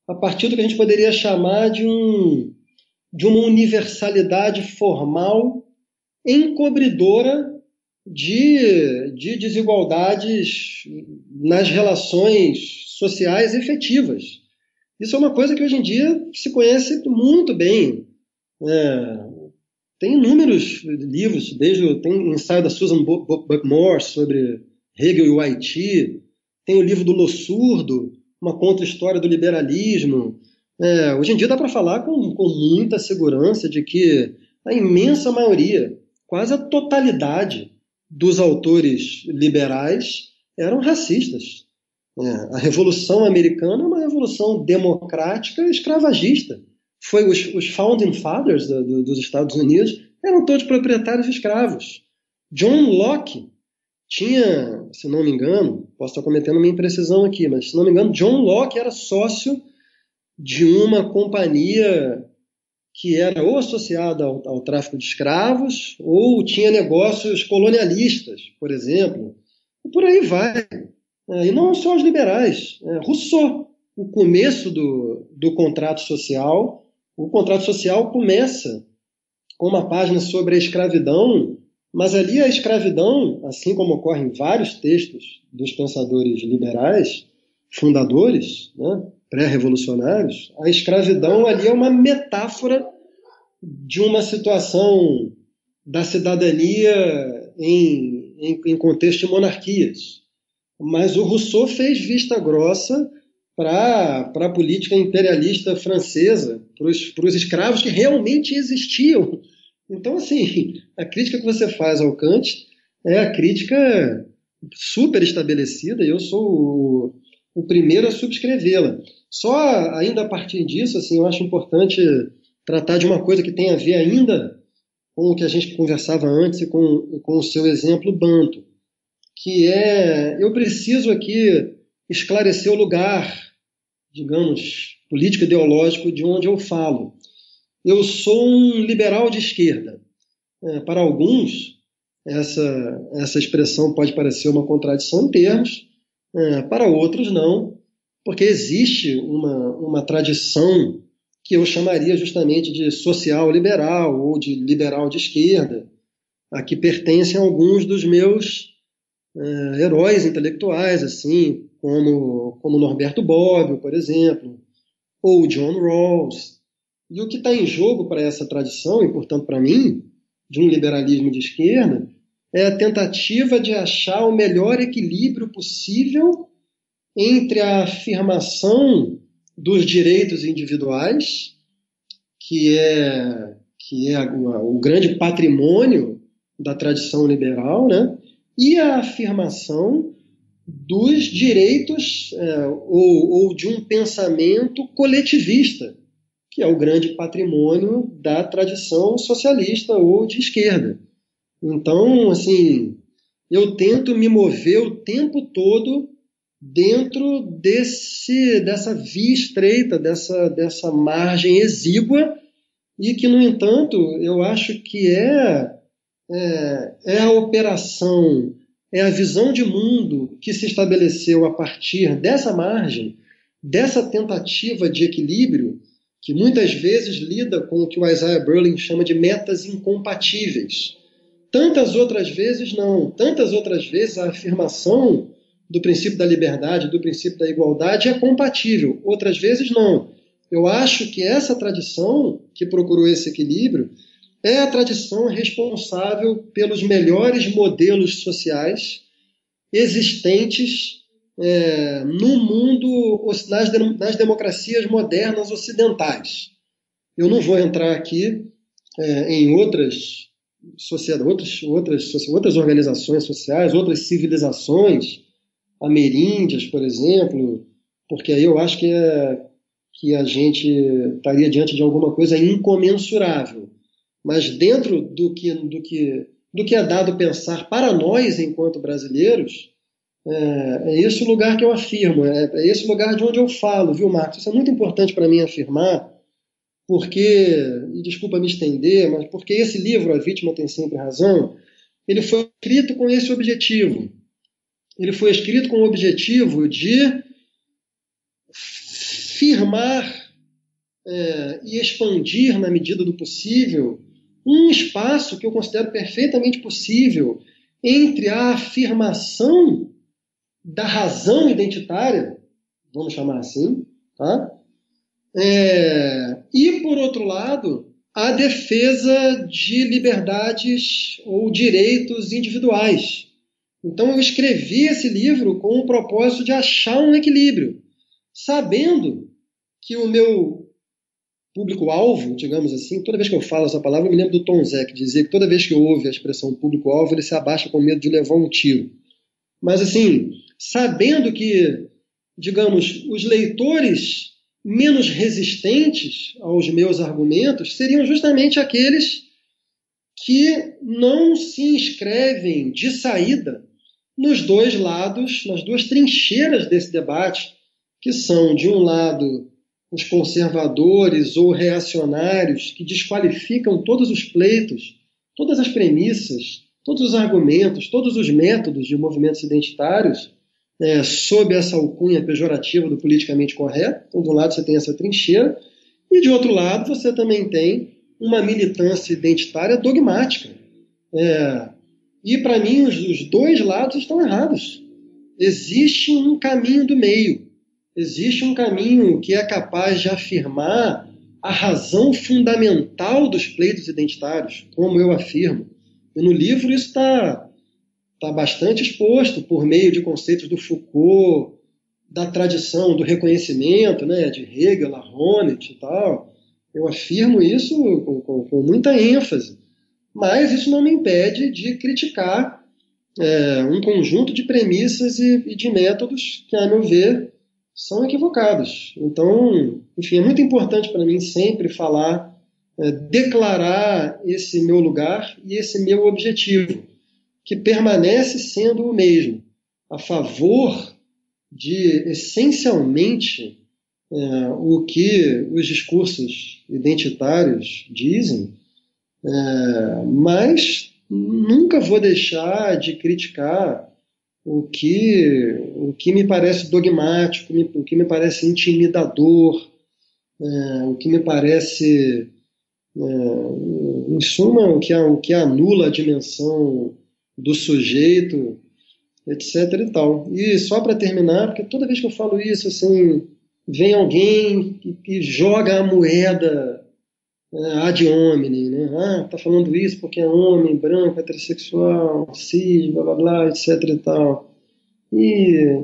a partir do que a gente poderia chamar de uma universalidade formal encobridora de desigualdades nas relações sociais efetivas. Isso é uma coisa que hoje em dia se conhece muito bem. Tem inúmeros livros, tem ensaio da Susan Buckmore sobre Hegel e o Haiti, tem o livro do Lossurdo, uma contra-história do liberalismo. Hoje em dia dá para falar com muita segurança de que a imensa maioria, quase a totalidade dos autores liberais eram racistas. A Revolução Americana é uma revolução democrática e escravagista. Os Founding Fathers dos Estados Unidos eram todos proprietários de escravos. John Locke tinha, se não me engano, posso estar cometendo uma imprecisão aqui, mas se não me engano, John Locke era sócio de uma companhia que era ou associada ao tráfico de escravos ou tinha negócios colonialistas, por exemplo. E por aí vai. E não só os liberais. Rousseau, o começo do contrato social, O contrato social começa com uma página sobre a escravidão, mas ali a escravidão, assim como ocorre em vários textos dos pensadores liberais, fundadores, né, pré-revolucionários, a escravidão ali é uma metáfora de uma situação da cidadania em contexto de monarquias. Mas o Rousseau fez vista grossa para a política imperialista francesa, para os escravos que realmente existiam. Então, assim, a crítica que você faz ao Kant é a crítica super estabelecida, e eu sou o primeiro a subscrevê-la. Só ainda a partir disso, assim, eu acho importante tratar de uma coisa que tem a ver ainda com o que a gente conversava antes e com o seu exemplo Banto, que é, eu preciso aqui esclarecer o lugar, digamos, político-ideológico de onde eu falo. Eu sou um liberal de esquerda. Para alguns, essa expressão pode parecer uma contradição em termos, para outros não, porque existe uma tradição que eu chamaria justamente de social-liberal ou de liberal de esquerda, a que pertencem alguns dos meus heróis intelectuais, assim, como Norberto Bobbio, por exemplo, ou John Rawls. E o que está em jogo para essa tradição, e portanto para mim, de um liberalismo de esquerda, é a tentativa de achar o melhor equilíbrio possível entre a afirmação dos direitos individuais, que é o grande patrimônio da tradição liberal, né? E a afirmação dos direitos ou de um pensamento coletivista, que é o grande patrimônio da tradição socialista ou de esquerda. Então, assim, eu tento me mover o tempo todo dentro dessa via estreita, dessa margem exígua, e que, no entanto, eu acho que é a operação, é a visão de mundo que se estabeleceu a partir dessa margem, dessa tentativa de equilíbrio, que muitas vezes lida com o que o Isaiah Berlin chama de metas incompatíveis. Tantas outras vezes não. Tantas outras vezes a afirmação do princípio da liberdade, do princípio da igualdade é compatível. Outras vezes não. Eu acho que essa tradição que procurou esse equilíbrio é a tradição responsável pelos melhores modelos sociais existentes no mundo, nas democracias modernas ocidentais. Eu não vou entrar aqui em outras sociedades, outras organizações sociais, outras civilizações, ameríndias, por exemplo, porque aí eu acho que a gente estaria diante de alguma coisa incomensurável. Mas dentro do que é dado pensar para nós, enquanto brasileiros, é esse o lugar que eu afirmo, é esse o lugar de onde eu falo, viu, Marcos? Isso é muito importante para mim afirmar, porque, e desculpa me estender, mas porque esse livro, A Vítima Tem Sempre Razão, ele foi escrito com esse objetivo. Ele foi escrito com o objetivo de firmar e expandir, na medida do possível, um espaço que eu considero perfeitamente possível entre a afirmação da razão identitária, vamos chamar assim, tá? E, por outro lado, a defesa de liberdades ou direitos individuais. Então, eu escrevi esse livro com o propósito de achar um equilíbrio, sabendo que o meu público-alvo, digamos assim, toda vez que eu falo essa palavra, eu me lembro do Tom Zé, que dizia que toda vez que ouve a expressão público-alvo, ele se abaixa com medo de levar um tiro. Mas, assim, sabendo que, digamos, os leitores menos resistentes aos meus argumentos seriam justamente aqueles que não se inscrevem de saída nos dois lados, nas duas trincheiras desse debate, que são, de um lado, os conservadores ou reacionários que desqualificam todos os pleitos, todas as premissas, todos os argumentos, todos os métodos de movimentos identitários, sob essa alcunha pejorativa do politicamente correto. Então, de um lado você tem essa trincheira, E, de outro lado, você também tem uma militância identitária dogmática. E, para mim, os dois lados estão errados. Existe um caminho do meio. Existe um caminho que é capaz de afirmar a razão fundamental dos pleitos identitários, como eu afirmo. E no livro isso está bastante exposto por meio de conceitos do Foucault, da tradição do reconhecimento, né, de Hegel, Honneth e tal. Eu afirmo isso com muita ênfase. Mas isso não me impede de criticar um conjunto de premissas e de métodos que, a meu ver, são equivocados. Então, enfim, é muito importante para mim sempre falar, declarar esse meu lugar e esse meu objetivo, que permanece sendo o mesmo, a favor de, essencialmente, o que os discursos identitários dizem, mas nunca vou deixar de criticar o que me parece dogmático, o que me parece intimidador, o que me parece, em suma, o que anula a dimensão do sujeito, etc. e tal. E só para terminar, porque toda vez que eu falo isso, assim, vem alguém que joga a moeda ad hominem, né? Ah, tá falando isso porque é homem, branco, heterossexual, cis, blá blá blá, etc. e tal. E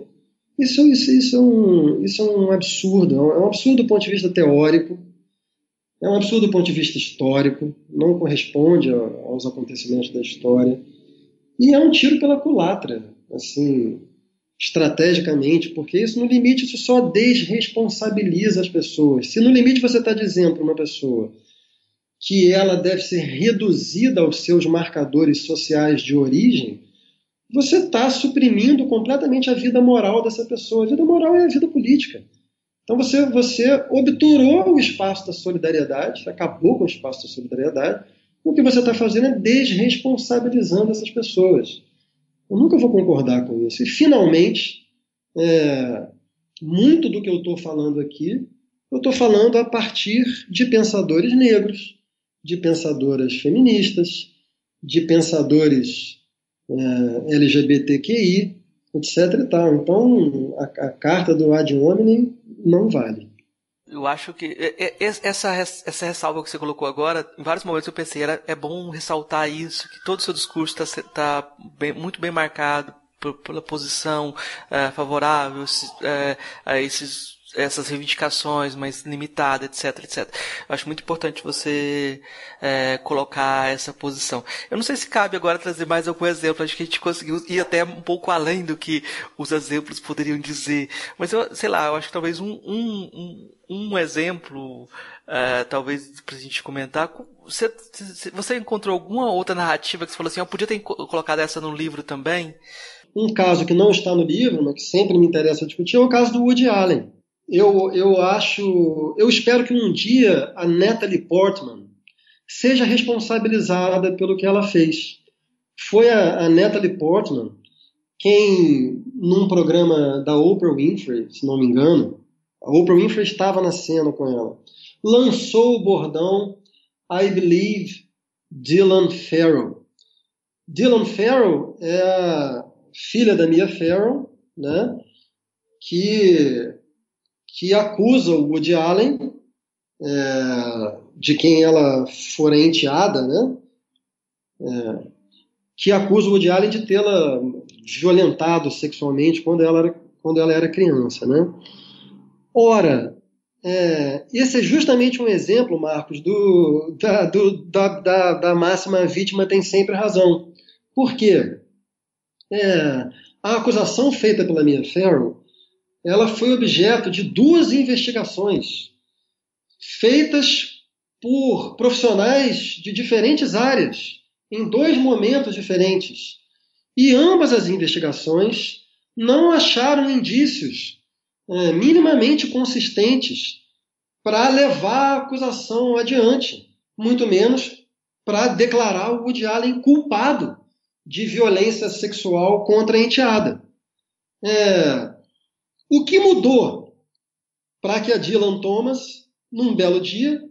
isso é um absurdo. É um absurdo do ponto de vista teórico, é um absurdo do ponto de vista histórico, não corresponde aos acontecimentos da história. E é um tiro pela culatra, assim, estrategicamente, porque isso, no limite, isso só desresponsabiliza as pessoas. Se no limite você está dizendo para uma pessoa que ela deve ser reduzida aos seus marcadores sociais de origem, você está suprimindo completamente a vida moral dessa pessoa. A vida moral é a vida política. Então você obturou o espaço da solidariedade, acabou com o espaço da solidariedade. O que você está fazendo é desresponsabilizando essas pessoas. Eu nunca vou concordar com isso. E, finalmente, muito do que eu estou falando aqui, eu estou falando a partir de pensadores negros, de pensadoras feministas, de pensadores LGBTQI, etc. e tal. Então, a carta do ad hominem não vale. Eu acho que essa ressalva que você colocou agora, em vários momentos eu pensei, é bom ressaltar isso, que todo o seu discurso está muito bem marcado pela posição favorável a essas reivindicações mais limitadas, etc, etc. Eu acho muito importante você colocar essa posição. Eu não sei se cabe agora trazer mais algum exemplo, acho que a gente conseguiu ir até um pouco além do que os exemplos poderiam dizer, mas eu acho que talvez um exemplo, talvez pra gente comentar, você encontrou alguma outra narrativa que você falou assim, eu podia ter colocado essa no livro também? Um caso que não está no livro, mas que sempre me interessa discutir, é o caso do Woody Allen. Eu espero que um dia a Natalie Portman seja responsabilizada pelo que ela fez. Foi a Natalie Portman quem, num programa da Oprah Winfrey, se não me engano, a Oprah Winfrey estava na cena com ela, lançou o bordão I Believe Dylan Farrow. Dylan Farrow é a filha da Mia Farrow, né, que acusa o Woody Allen, de quem ela fora enteada, né, que acusa o Woody Allen de tê-la violentado sexualmente quando ela era criança, né? Ora, esse é justamente um exemplo, Marcos, da máxima "a vítima tem sempre razão". Por quê? A acusação feita pela Mia Farrow, ela foi objeto de 2 investigações feitas por profissionais de diferentes áreas, em 2 momentos diferentes. E ambas as investigações não acharam indícios minimamente consistentes para levar a acusação adiante, muito menos para declarar o Woody Allen culpado de violência sexual contra a enteada. O que mudou para que a Dylan Thomas num belo dia,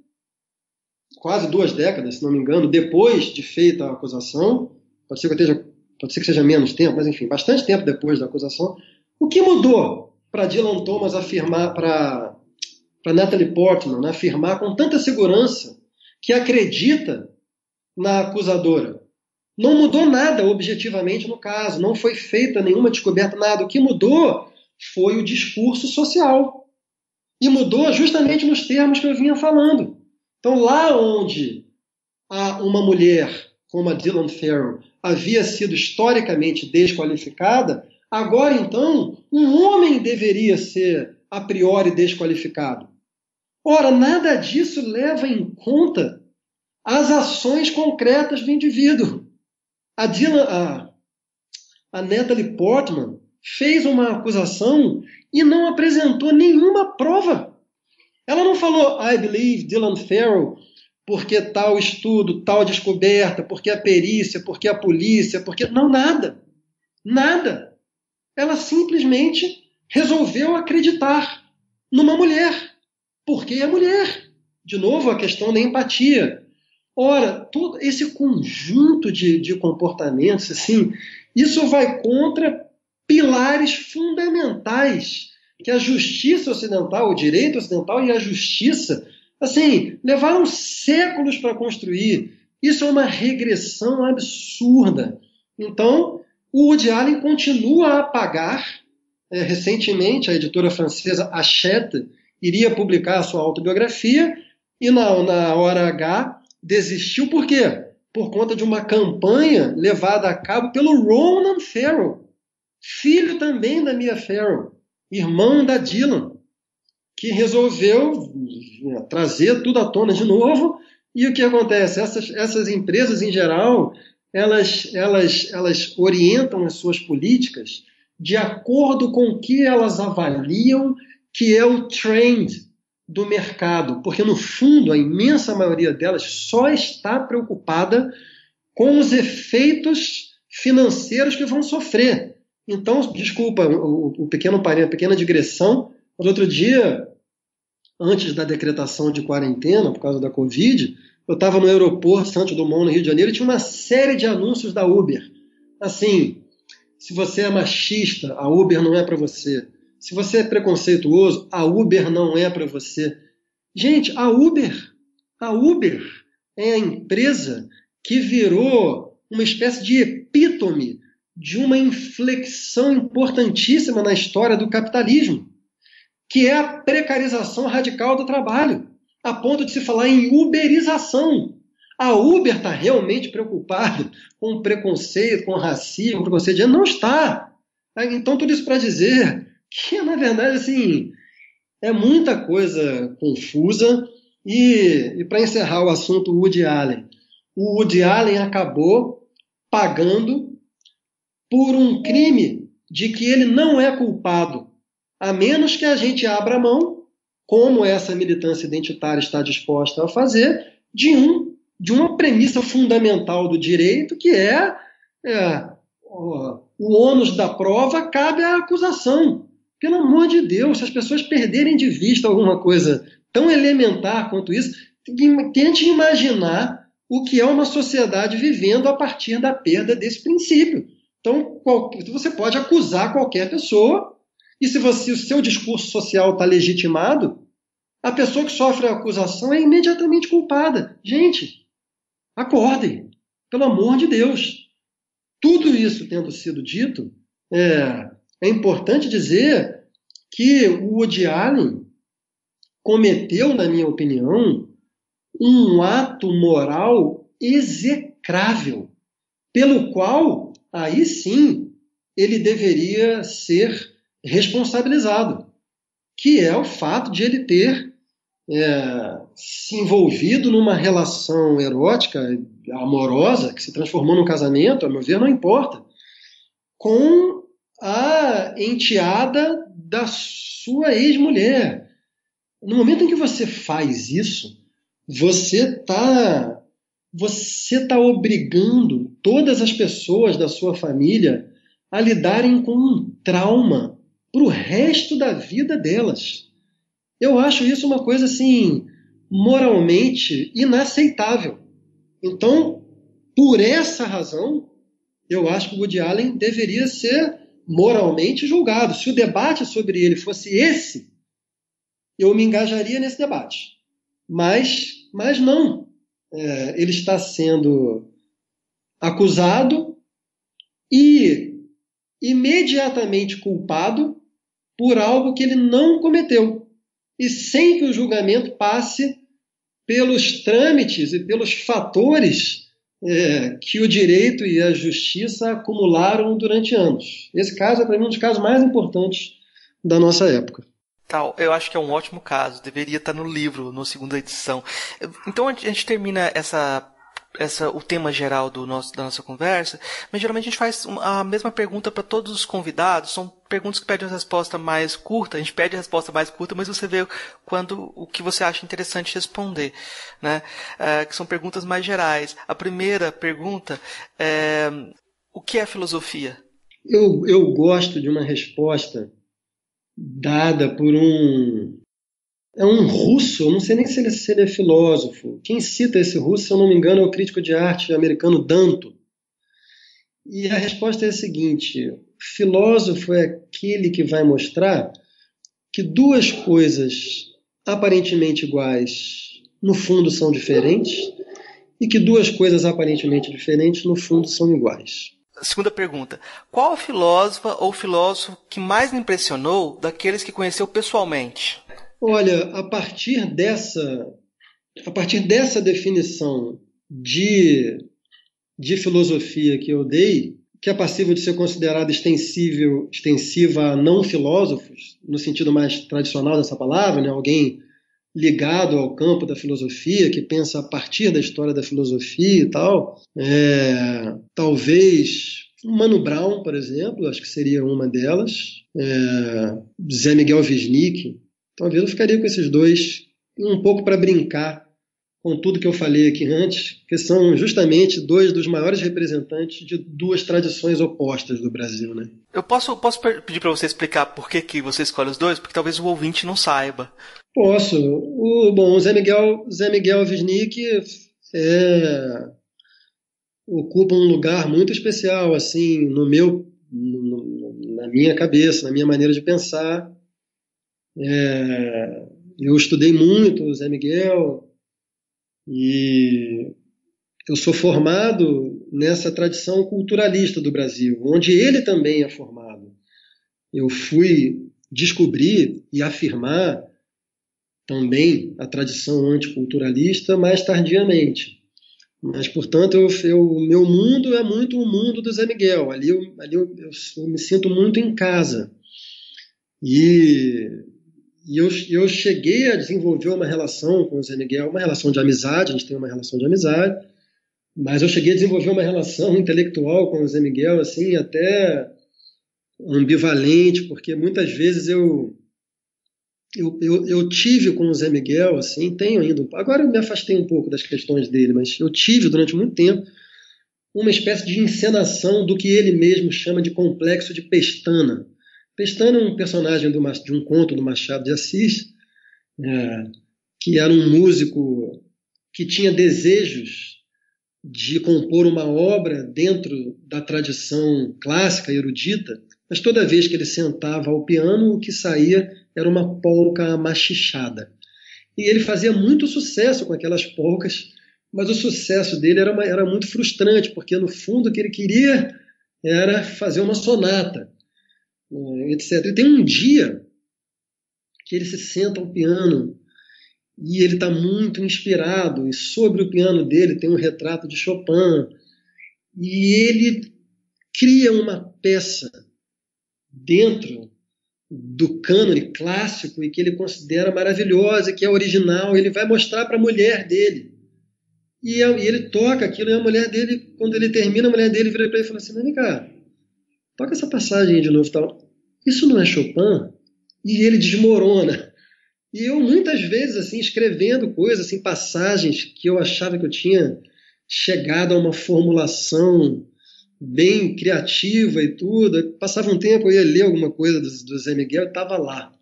quase 2 décadas, se não me engano, depois de feita a acusação, pode ser que seja menos tempo, mas enfim, bastante tempo depois da acusação, o que mudou para Dylan Thomas afirmar, para Natalie Portman afirmar com tanta segurança que acredita na acusadora? Não mudou nada objetivamente no caso, não foi feita nenhuma descoberta, nada. O que mudou foi o discurso social. E mudou justamente nos termos que eu vinha falando. Então, lá onde uma mulher como a Dylan Farrow havia sido historicamente desqualificada, agora, então, um homem deveria ser a priori desqualificado. Ora, nada disso leva em conta as ações concretas do indivíduo. A Natalie Portman fez uma acusação e não apresentou nenhuma prova. Ela não falou, I believe Dylan Farrow, porque tal estudo, tal descoberta, porque a perícia, porque a polícia, porque... Não, nada. Nada. Ela simplesmente resolveu acreditar numa mulher. Porque é mulher. De novo, a questão da empatia. Ora, todo esse conjunto de comportamentos, assim, isso vai contra pilares fundamentais que a justiça ocidental, o direito ocidental e a justiça, assim, levaram séculos para construir. Isso é uma regressão absurda. Então, o Woody Allen continua a pagar. Recentemente, a editora francesa Hachette iria publicar a sua autobiografia e na hora H desistiu. Por quê? Por conta de uma campanha levada a cabo pelo Ronan Farrow, filho também da Mia Farrow, irmão da Dylan, que resolveu trazer tudo à tona de novo. E o que acontece? Essas empresas, em geral, elas orientam as suas políticas de acordo com o que elas avaliam que é o trend do mercado, porque, no fundo, a imensa maioria delas só está preocupada com os efeitos financeiros que vão sofrer. Então, desculpa o pequeno parênteses, a pequena digressão, mas outro dia, antes da decretação de quarentena, por causa da Covid, eu estava no aeroporto Santos Dumont, no Rio de Janeiro, e tinha uma série de anúncios da Uber. Assim, se você é machista, a Uber não é para você. Se você é preconceituoso, a Uber não é para você. Gente, a Uber é a empresa que virou uma espécie de epítome de uma inflexão importantíssima na história do capitalismo, que é a precarização radical do trabalho, a ponto de se falar em uberização. A Uber está realmente preocupada com o preconceito, com o racismo, com o preconceito de gênero? Não está. Então, tudo isso para dizer que, na verdade, assim, é muita coisa confusa. E para encerrar o assunto Woody Allen, o Woody Allen acabou pagando por um crime de que ele não é culpado, a menos que a gente abra mão, como essa militância identitária está disposta a fazer, de uma premissa fundamental do direito, que o ônus da prova cabe à acusação. Pelo amor de Deus, se as pessoas perderem de vista alguma coisa tão elementar quanto isso, tente imaginar o que é uma sociedade vivendo a partir da perda desse princípio. Então, você pode acusar qualquer pessoa, e se o seu discurso social está legitimado, a pessoa que sofre a acusação é imediatamente culpada. Gente, acordem, pelo amor de Deus. Tudo isso tendo sido dito, é importante dizer que o Woody Allen cometeu, na minha opinião, um ato moral execrável, pelo qual, aí sim, ele deveria ser responsabilizado, que é o fato de ele ter se envolvido numa relação erótica, amorosa, que se transformou num casamento, a meu ver, não importa, com a enteada da sua ex-mulher. No momento em que você faz isso, você tá obrigando todas as pessoas da sua família a lidarem com um trauma para o resto da vida delas. Eu acho isso uma coisa assim moralmente inaceitável. Então, por essa razão, eu acho que o Woody Allen deveria ser moralmente julgado. Se o debate sobre ele fosse esse, eu me engajaria nesse debate. Mas não. Ele está sendo acusado e imediatamente culpado por algo que ele não cometeu. E sem que o julgamento passe pelos trâmites e pelos fatores que o direito e a justiça acumularam durante anos. Esse caso é, para mim, um dos casos mais importantes da nossa época. Eu acho que é um ótimo caso, deveria estar no livro, na segunda edição. Então a gente termina o tema geral da nossa conversa, mas geralmente a gente faz a mesma pergunta para todos os convidados. São perguntas que pedem uma resposta mais curta, a gente pede a resposta mais curta, mas você vê o que você acha interessante responder, né? Que são perguntas mais gerais. A primeira pergunta é: o que é filosofia? Eu gosto de uma resposta dada por um russo, eu não sei nem se ele é filósofo. Quem cita esse russo, se eu não me engano, é o crítico de arte americano Danto. E a resposta é a seguinte: filósofo é aquele que vai mostrar que duas coisas aparentemente iguais, no fundo, são diferentes, e que duas coisas aparentemente diferentes, no fundo, são iguais. Segunda pergunta: qual a filósofa ou filósofo que mais lhe impressionou daqueles que conheceu pessoalmente? Olha, a partir dessa definição de filosofia que eu dei, que é passível de ser considerada extensiva a não filósofos, no sentido mais tradicional dessa palavra, né? Alguém ligado ao campo da filosofia, que pensa a partir da história da filosofia e tal. Talvez Mano Brown, por exemplo, acho que seria uma delas. Zé Miguel Wisnik. Talvez eu ficaria com esses dois, um pouco para brincar com tudo que eu falei aqui antes, que são justamente dois dos maiores representantes de duas tradições opostas do Brasil, né? Eu posso pedir para você explicar por que você escolhe os dois? Porque talvez o ouvinte não saiba. Posso. O Zé Miguel Wisnik ocupa um lugar muito especial, assim, na minha cabeça, na minha maneira de pensar. Eu estudei muito o Zé Miguel e eu sou formado nessa tradição culturalista do Brasil, onde ele também é formado. Eu fui descobrir e afirmar também a tradição anticulturalista mais tardiamente. Mas, portanto, o meu mundo é muito o mundo do Zé Miguel. Ali eu me sinto muito em casa. E eu cheguei a desenvolver uma relação com o Zé Miguel, uma relação de amizade, a gente tem uma relação de amizade, mas eu cheguei a desenvolver uma relação intelectual com o Zé Miguel, assim, até ambivalente, porque muitas vezes eu tive com o Zé Miguel, assim, tenho ainda, agora eu me afastei um pouco das questões dele, mas eu tive durante muito tempo uma espécie de encenação do que ele mesmo chama de complexo de Pestana. Pestana é um personagem de um conto do Machado de Assis, que era um músico que tinha desejos de compor uma obra dentro da tradição clássica erudita, mas toda vez que ele sentava ao piano, o que saía era uma polca machichada. E ele fazia muito sucesso com aquelas polcas, mas o sucesso dele era muito frustrante, porque no fundo o que ele queria era fazer uma sonata, etc. E tem um dia que ele se senta ao piano e ele está muito inspirado, e sobre o piano dele tem um retrato de Chopin, e ele cria uma peça dentro do cânone clássico e que ele considera maravilhosa, que é original. Ele vai mostrar para a mulher dele. E ele toca aquilo, e a mulher dele, quando ele termina, a mulher dele vira para ele e fala assim: mas vem cá, toca essa passagem aí de novo. Tal. Isso não é Chopin? E ele desmorona. E eu, muitas vezes, assim, escrevendo coisas, assim, passagens que eu achava que eu tinha chegado a uma formulação bem criativa e tudo, passava um tempo, eu ia ler alguma coisa do Zé Miguel e estava lá.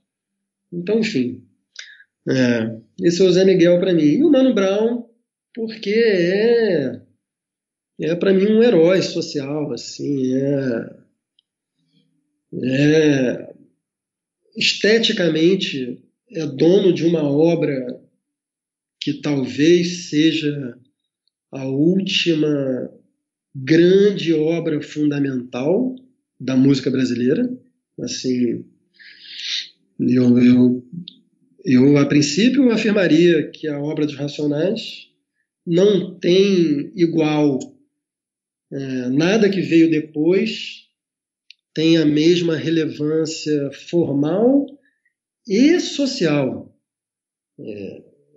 Então, enfim, Esse é o Zé Miguel para mim. E o Mano Brown, porque é para mim um herói social, assim, esteticamente é dono de uma obra que talvez seja a última grande obra fundamental da música brasileira. Assim, eu a princípio afirmaria que a obra dos Racionais não tem igual. Nada que veio depois tem a mesma relevância formal e social.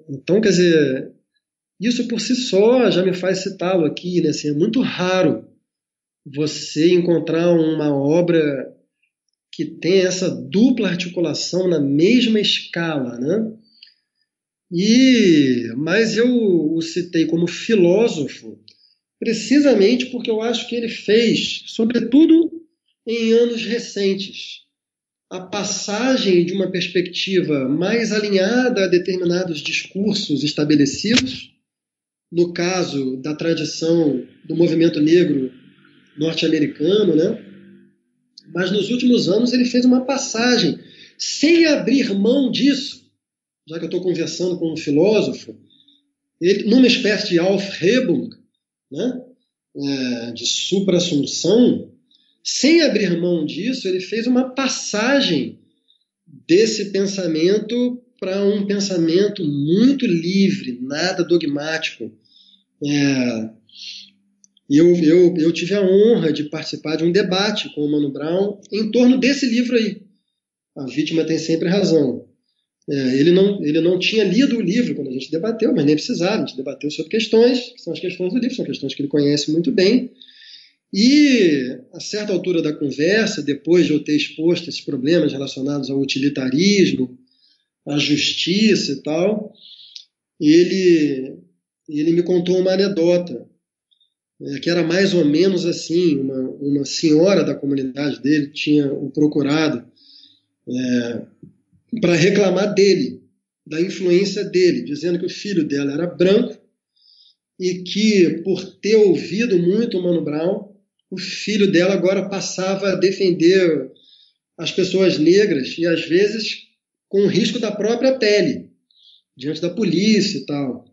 Então, quer dizer, isso por si só já me faz citá-lo aqui, né? Assim, é muito raro você encontrar uma obra que tem essa dupla articulação na mesma escala, né? Mas eu o citei como filósofo precisamente porque eu acho que ele fez, sobretudo em anos recentes, a passagem de uma perspectiva mais alinhada a determinados discursos estabelecidos, no caso da tradição do movimento negro norte-americano, né? Mas nos últimos anos ele fez uma passagem sem abrir mão disso, já que eu estou conversando com um filósofo, ele, numa espécie de Aufhebung, né? De supra-assunção, sem abrir mão disso, ele fez uma passagem desse pensamento para um pensamento muito livre, nada dogmático. Eu tive a honra de participar de um debate com o Mano Brown em torno desse livro aí, A Vítima Tem Sempre Razão. Ele não tinha lido o livro quando a gente debateu, mas nem precisava, a gente debateu sobre questões, que são as questões do livro, são questões que ele conhece muito bem. E, a certa altura da conversa, depois de eu ter exposto esses problemas relacionados ao utilitarismo, à justiça e tal, ele me contou uma anedota, que era mais ou menos assim: uma senhora da comunidade dele tinha o procurado para reclamar dele, da influência dele, dizendo que o filho dela era branco e que, por ter ouvido muito o Mano Brown, o filho dela agora passava a defender as pessoas negras e, às vezes, com o risco da própria pele, diante da polícia e tal.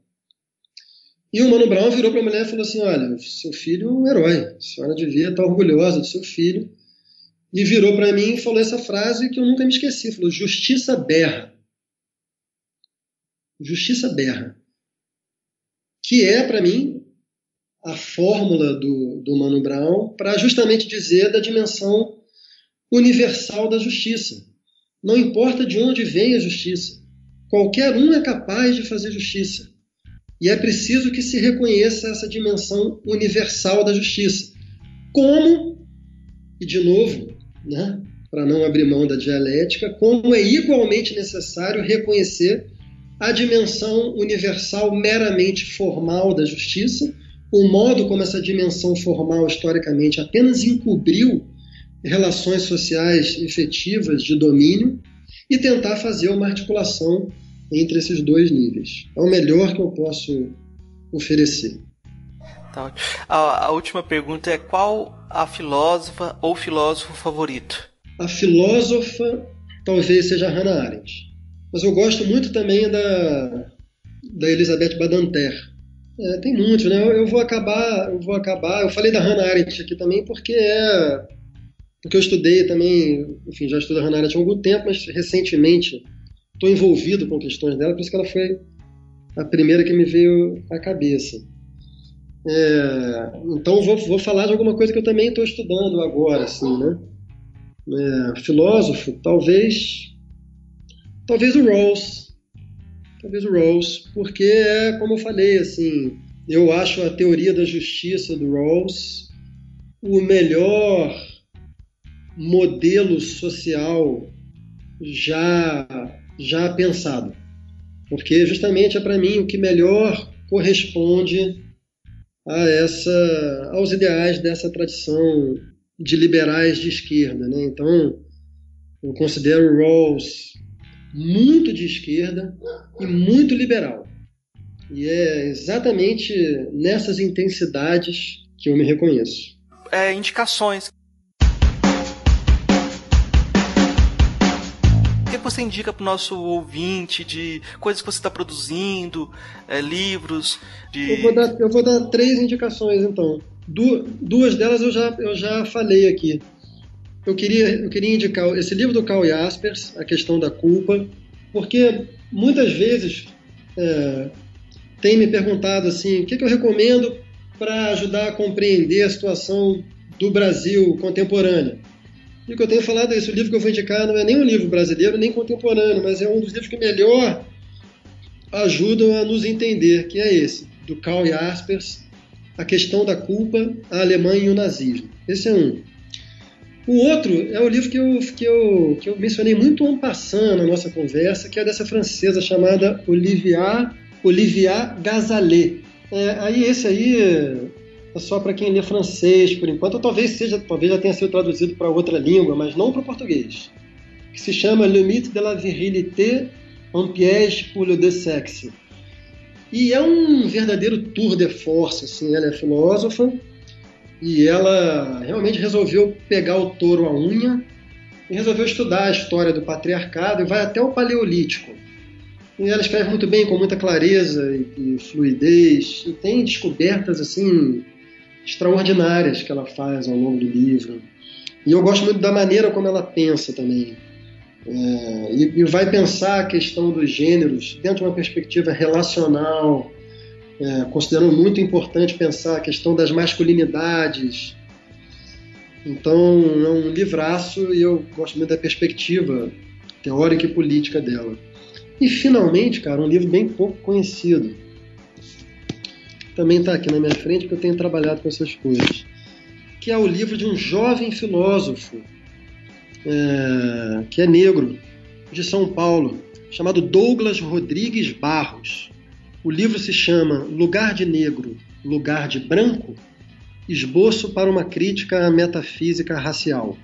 E o Mano Brown virou para a mulher e falou assim: olha, seu filho é um herói, a senhora devia estar orgulhosa do seu filho. E virou para mim e falou essa frase que eu nunca me esqueci, falou: justiça berra. Justiça berra. Que é, para mim, a fórmula do Mano Brown para justamente dizer da dimensão universal da justiça. Não importa de onde vem a justiça, qualquer um é capaz de fazer justiça. E é preciso que se reconheça essa dimensão universal da justiça. Como, e de novo, né, para não abrir mão da dialética, como é igualmente necessário reconhecer a dimensão universal meramente formal da justiça, o modo como essa dimensão formal historicamente apenas encobriu relações sociais efetivas de domínio, e tentar fazer uma articulação entre esses dois níveis. É o melhor que eu posso oferecer. Tá. A última pergunta é: qual a filósofa ou filósofo favorito? A filósofa talvez seja Hannah Arendt, mas eu gosto muito também da Elisabeth Badinter. Tem muitos, né? Eu vou acabar. Eu falei da Hannah Arendt aqui também porque eu estudei também, enfim, já estudo a Hannah Arendt há algum tempo, mas recentemente estou envolvido com questões dela, por isso que ela foi a primeira que me veio à cabeça. Então vou falar de alguma coisa que eu também estou estudando agora, assim, né? Filósofo, talvez o Rawls. Talvez o Rawls, porque como eu falei, assim, eu acho a teoria da justiça do Rawls o melhor modelo social já pensado, porque justamente é para mim o que melhor corresponde aos ideais dessa tradição de liberais de esquerda, né? Então eu considero o Rawls muito de esquerda, e muito liberal. E é exatamente nessas intensidades que eu me reconheço. Indicações. O que você indica para o nosso ouvinte de coisas que você está produzindo, livros? Eu vou dar 3 indicações, então. Duas delas eu já falei aqui. Eu queria indicar esse livro do Karl Jaspers, A Questão da Culpa, porque muitas vezes tem me perguntado assim, o que eu recomendo para ajudar a compreender a situação do Brasil contemporâneo. E o que eu tenho falado é isso, o livro que eu vou indicar não é nem um livro brasileiro, nem contemporâneo, mas é um dos livros que melhor ajudam a nos entender, que é esse, do Karl Jaspers, A Questão da Culpa, a Alemanha e o Nazismo. Esse é um. O outro é o livro que eu mencionei muito en passant na nossa conversa, que é dessa francesa chamada Olivia Gazalet. Esse aí é só para quem lê francês, por enquanto, ou talvez já tenha sido traduzido para outra língua, mas não para o português, que se chama Le mythe de la virilité, un piège pour le deux sexes. E é um verdadeiro tour de force, assim, ela é filósofa, e ela realmente resolveu pegar o touro à unha e resolveu estudar a história do patriarcado e vai até o Paleolítico. E ela escreve muito bem, com muita clareza e fluidez, e tem descobertas assim extraordinárias que ela faz ao longo do livro. E eu gosto muito da maneira como ela pensa também. E vai pensar a questão dos gêneros dentro de uma perspectiva relacional, considerando muito importante pensar a questão das masculinidades. Então é um livraço e eu gosto muito da perspectiva teórica e política dela. E finalmente, cara, um livro bem pouco conhecido, também está aqui na minha frente porque eu tenho trabalhado com essas coisas, que é o livro de um jovem filósofo que é negro, de São Paulo, chamado Douglas Rodrigues Barros. O livro se chama Lugar de Negro, Lugar de Branco, Esboço para uma Crítica à Metafísica Racial.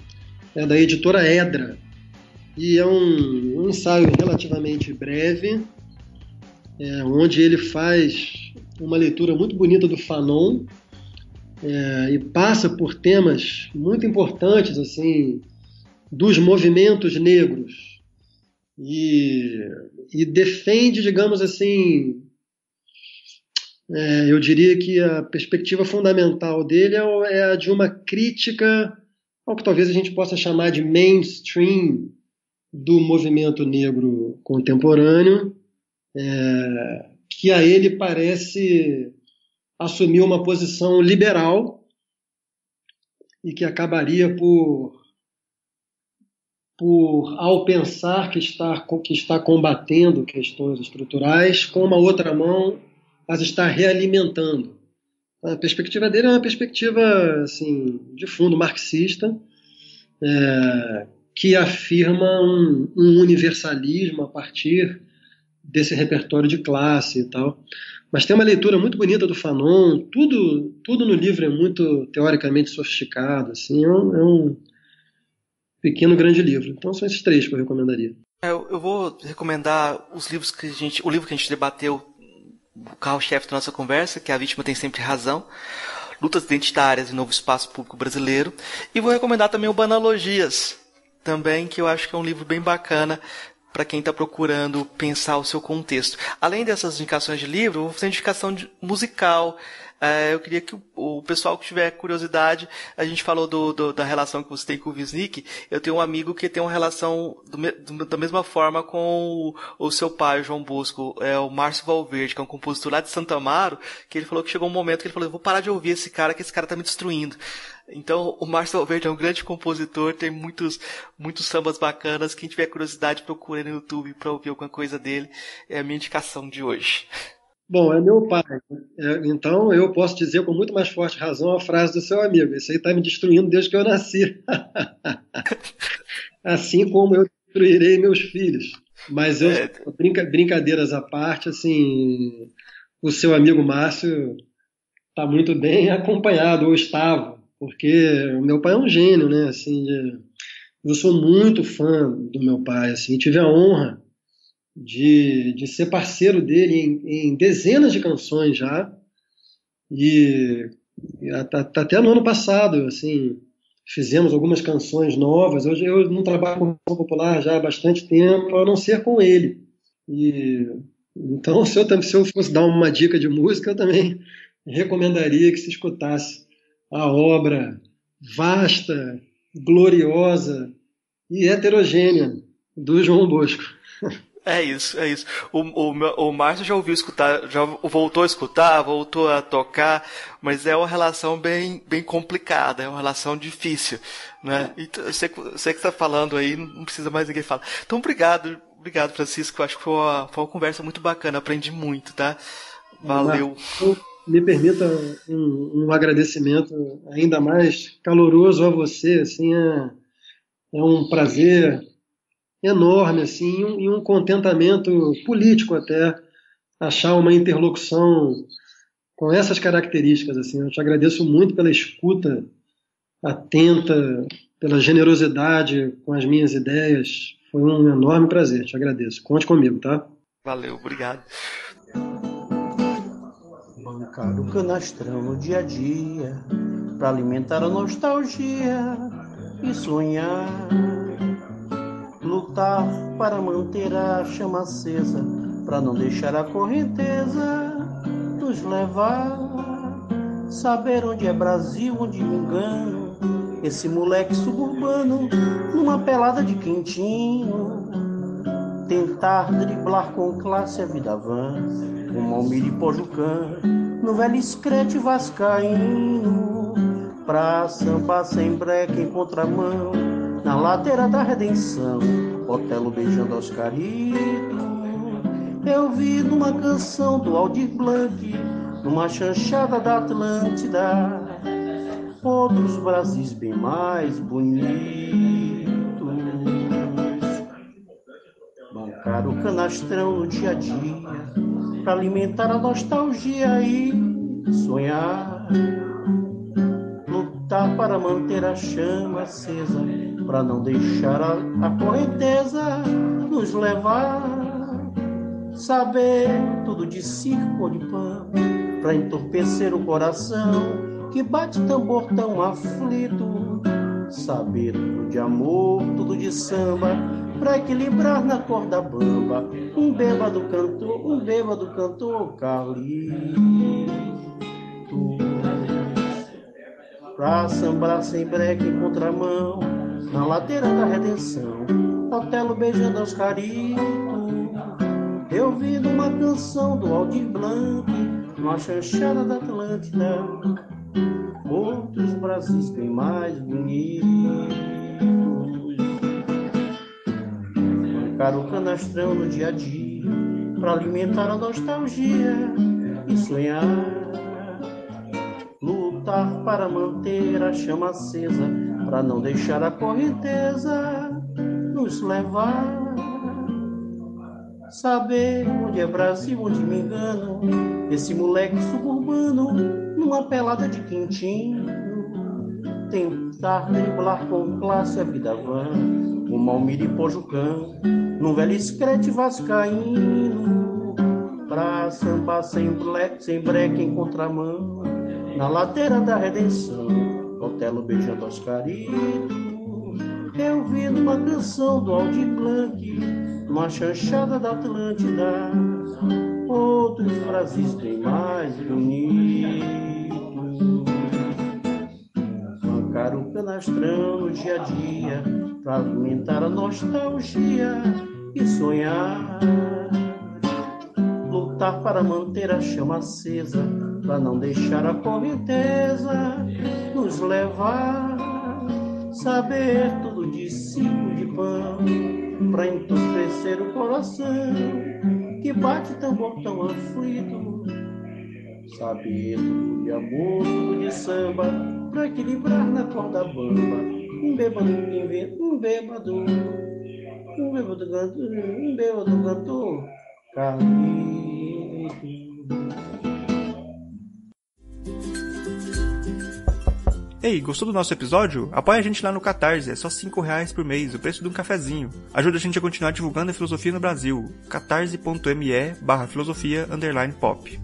É da editora Edra. E é um ensaio relativamente breve, onde ele faz uma leitura muito bonita do Fanon e passa por temas muito importantes assim, dos movimentos negros. E defende, digamos assim, eu diria que a perspectiva fundamental dele é a de uma crítica ao que talvez a gente possa chamar de mainstream do movimento negro contemporâneo, que a ele parece assumir uma posição liberal e que acabaria ao pensar que está combatendo questões estruturais, com uma outra mão as está realimentando. A perspectiva dele é uma perspectiva assim, de fundo marxista, que afirma um universalismo a partir desse repertório de classe e tal. Mas tem uma leitura muito bonita do Fanon, tudo no livro é muito teoricamente sofisticado, assim, é um pequeno grande livro. Então são esses 3 que eu recomendaria. Eu vou recomendar o livro que a gente debateu, o carro-chefe da nossa conversa, que é A Vítima Tem Sempre Razão, Lutas Identitárias e Novo Espaço Público Brasileiro, e vou recomendar também o Banalogias, também, que eu acho que é um livro bem bacana para quem está procurando pensar o seu contexto. Além dessas indicações de livro, eu vou fazer indicação musical. Eu queria que o pessoal que tiver curiosidade, a gente falou da relação que você tem com o Wisnik. Eu tenho um amigo que tem uma relação da mesma forma com o seu pai, o João Bosco, o Márcio Valverde, que é um compositor lá de Santo Amaro, que ele falou que chegou um momento que ele falou, eu vou parar de ouvir esse cara, que esse cara tá me destruindo. Então, o Márcio Valverde é um grande compositor, tem muitos sambas bacanas. Quem tiver curiosidade, procure no YouTube para ouvir alguma coisa dele. É a minha indicação de hoje. Bom, é meu pai. Então, eu posso dizer com muito mais forte razão a frase do seu amigo. Isso aí está me destruindo desde que eu nasci. Assim como eu destruirei meus filhos. Mas brincadeiras à parte, assim, o seu amigo Márcio está muito bem acompanhado, ou estava, porque o meu pai é um gênio, né? Assim, eu sou muito fã do meu pai, assim, tive a honra de ser parceiro dele em dezenas de canções já, e até no ano passado, assim, fizemos algumas canções novas. Hoje eu não trabalho com música popular já há bastante tempo, a não ser com ele. E, então, se eu fosse dar uma dica de música, eu também recomendaria que se escutasse a obra vasta, gloriosa e heterogênea do João Bosco. É isso, é isso. O Márcio já ouviu escutar, já voltou a escutar, voltou a tocar, mas é uma relação bem complicada, é uma relação difícil, né? Então, você que está falando aí, não precisa mais ninguém falar. Então, obrigado, Francisco. Acho que foi uma conversa muito bacana, aprendi muito, tá? Valeu. Me permita um agradecimento ainda mais caloroso a você, assim, é um prazer enorme, assim, e um contentamento político até, achar uma interlocução com essas características, assim. Eu te agradeço muito pela escuta atenta, pela generosidade com as minhas ideias. Foi um enorme prazer, te agradeço. Conte comigo, tá? Valeu, obrigado. Bancar o canastrão no dia a dia, pra alimentar a nostalgia e sonhar. Lutar para manter a chama acesa, para não deixar a correnteza nos levar. Saber onde é Brasil, onde me engano, esse moleque suburbano numa pelada de quentinho. Tentar driblar com classe a vida vã, como Almir e Pojucã, no velho escrete vascaíno, pra sambar sem breque em contramão, na ladeira da redenção, Otelo beijando Oscarito. Eu vi numa canção do Aldir Blanc, numa chanchada da Atlântida, outros Brasis bem mais bonitos. Bancar o canastrão no dia a dia, pra alimentar a nostalgia e sonhar. Lutar para manter a chama acesa, pra não deixar a correnteza nos levar. Saber tudo de circo ou de pão, pra entorpecer o coração que bate tambor tão aflito. Saber tudo de amor, tudo de samba, pra equilibrar na corda bamba. Um bêbado cantor Carlito. Pra sambar sem breque em contramão, na ladeira da redenção, Otelo beijando Oscarito. Eu vi numa canção do Aldir Blanc, numa chanchada da Atlântida, outros Brasis bem mais bonitos. Bancar o canastrão no dia a dia, pra alimentar a nostalgia e sonhar. Lutar para manter a chama acesa, pra não deixar a correnteza nos levar. Saber onde é Brasil, onde me engano, esse moleque suburbano numa pelada de quentinho. Tentar driblar com classe a vida vã, como Almir e Pojucã, num velho escrete vascaíno, pra sambar sem breque em contramão, na ladeira da redenção, Otelo beijando Oscarito. Eu vi numa canção do Aldir Blanc, numa chanchada da Atlântida, outros Brasis bem mais bonitos. Bancar o canastrão no dia a dia, pra alimentar a nostalgia e sonhar. Lutar para manter a chama acesa, pra não deixar a correnteza nos levar. Saber tudo de circo de pão, pra entorpecer o coração que bate tambor tão aflito. Saber tudo de amor, tudo de samba, pra equilibrar na corda bamba. Um bêbado cantor Carlito. Ei, gostou do nosso episódio? Apoia a gente lá no Catarse, é só R$5 por mês, o preço de um cafezinho. Ajuda a gente a continuar divulgando a filosofia no Brasil. catarse.me/filosofia_pop.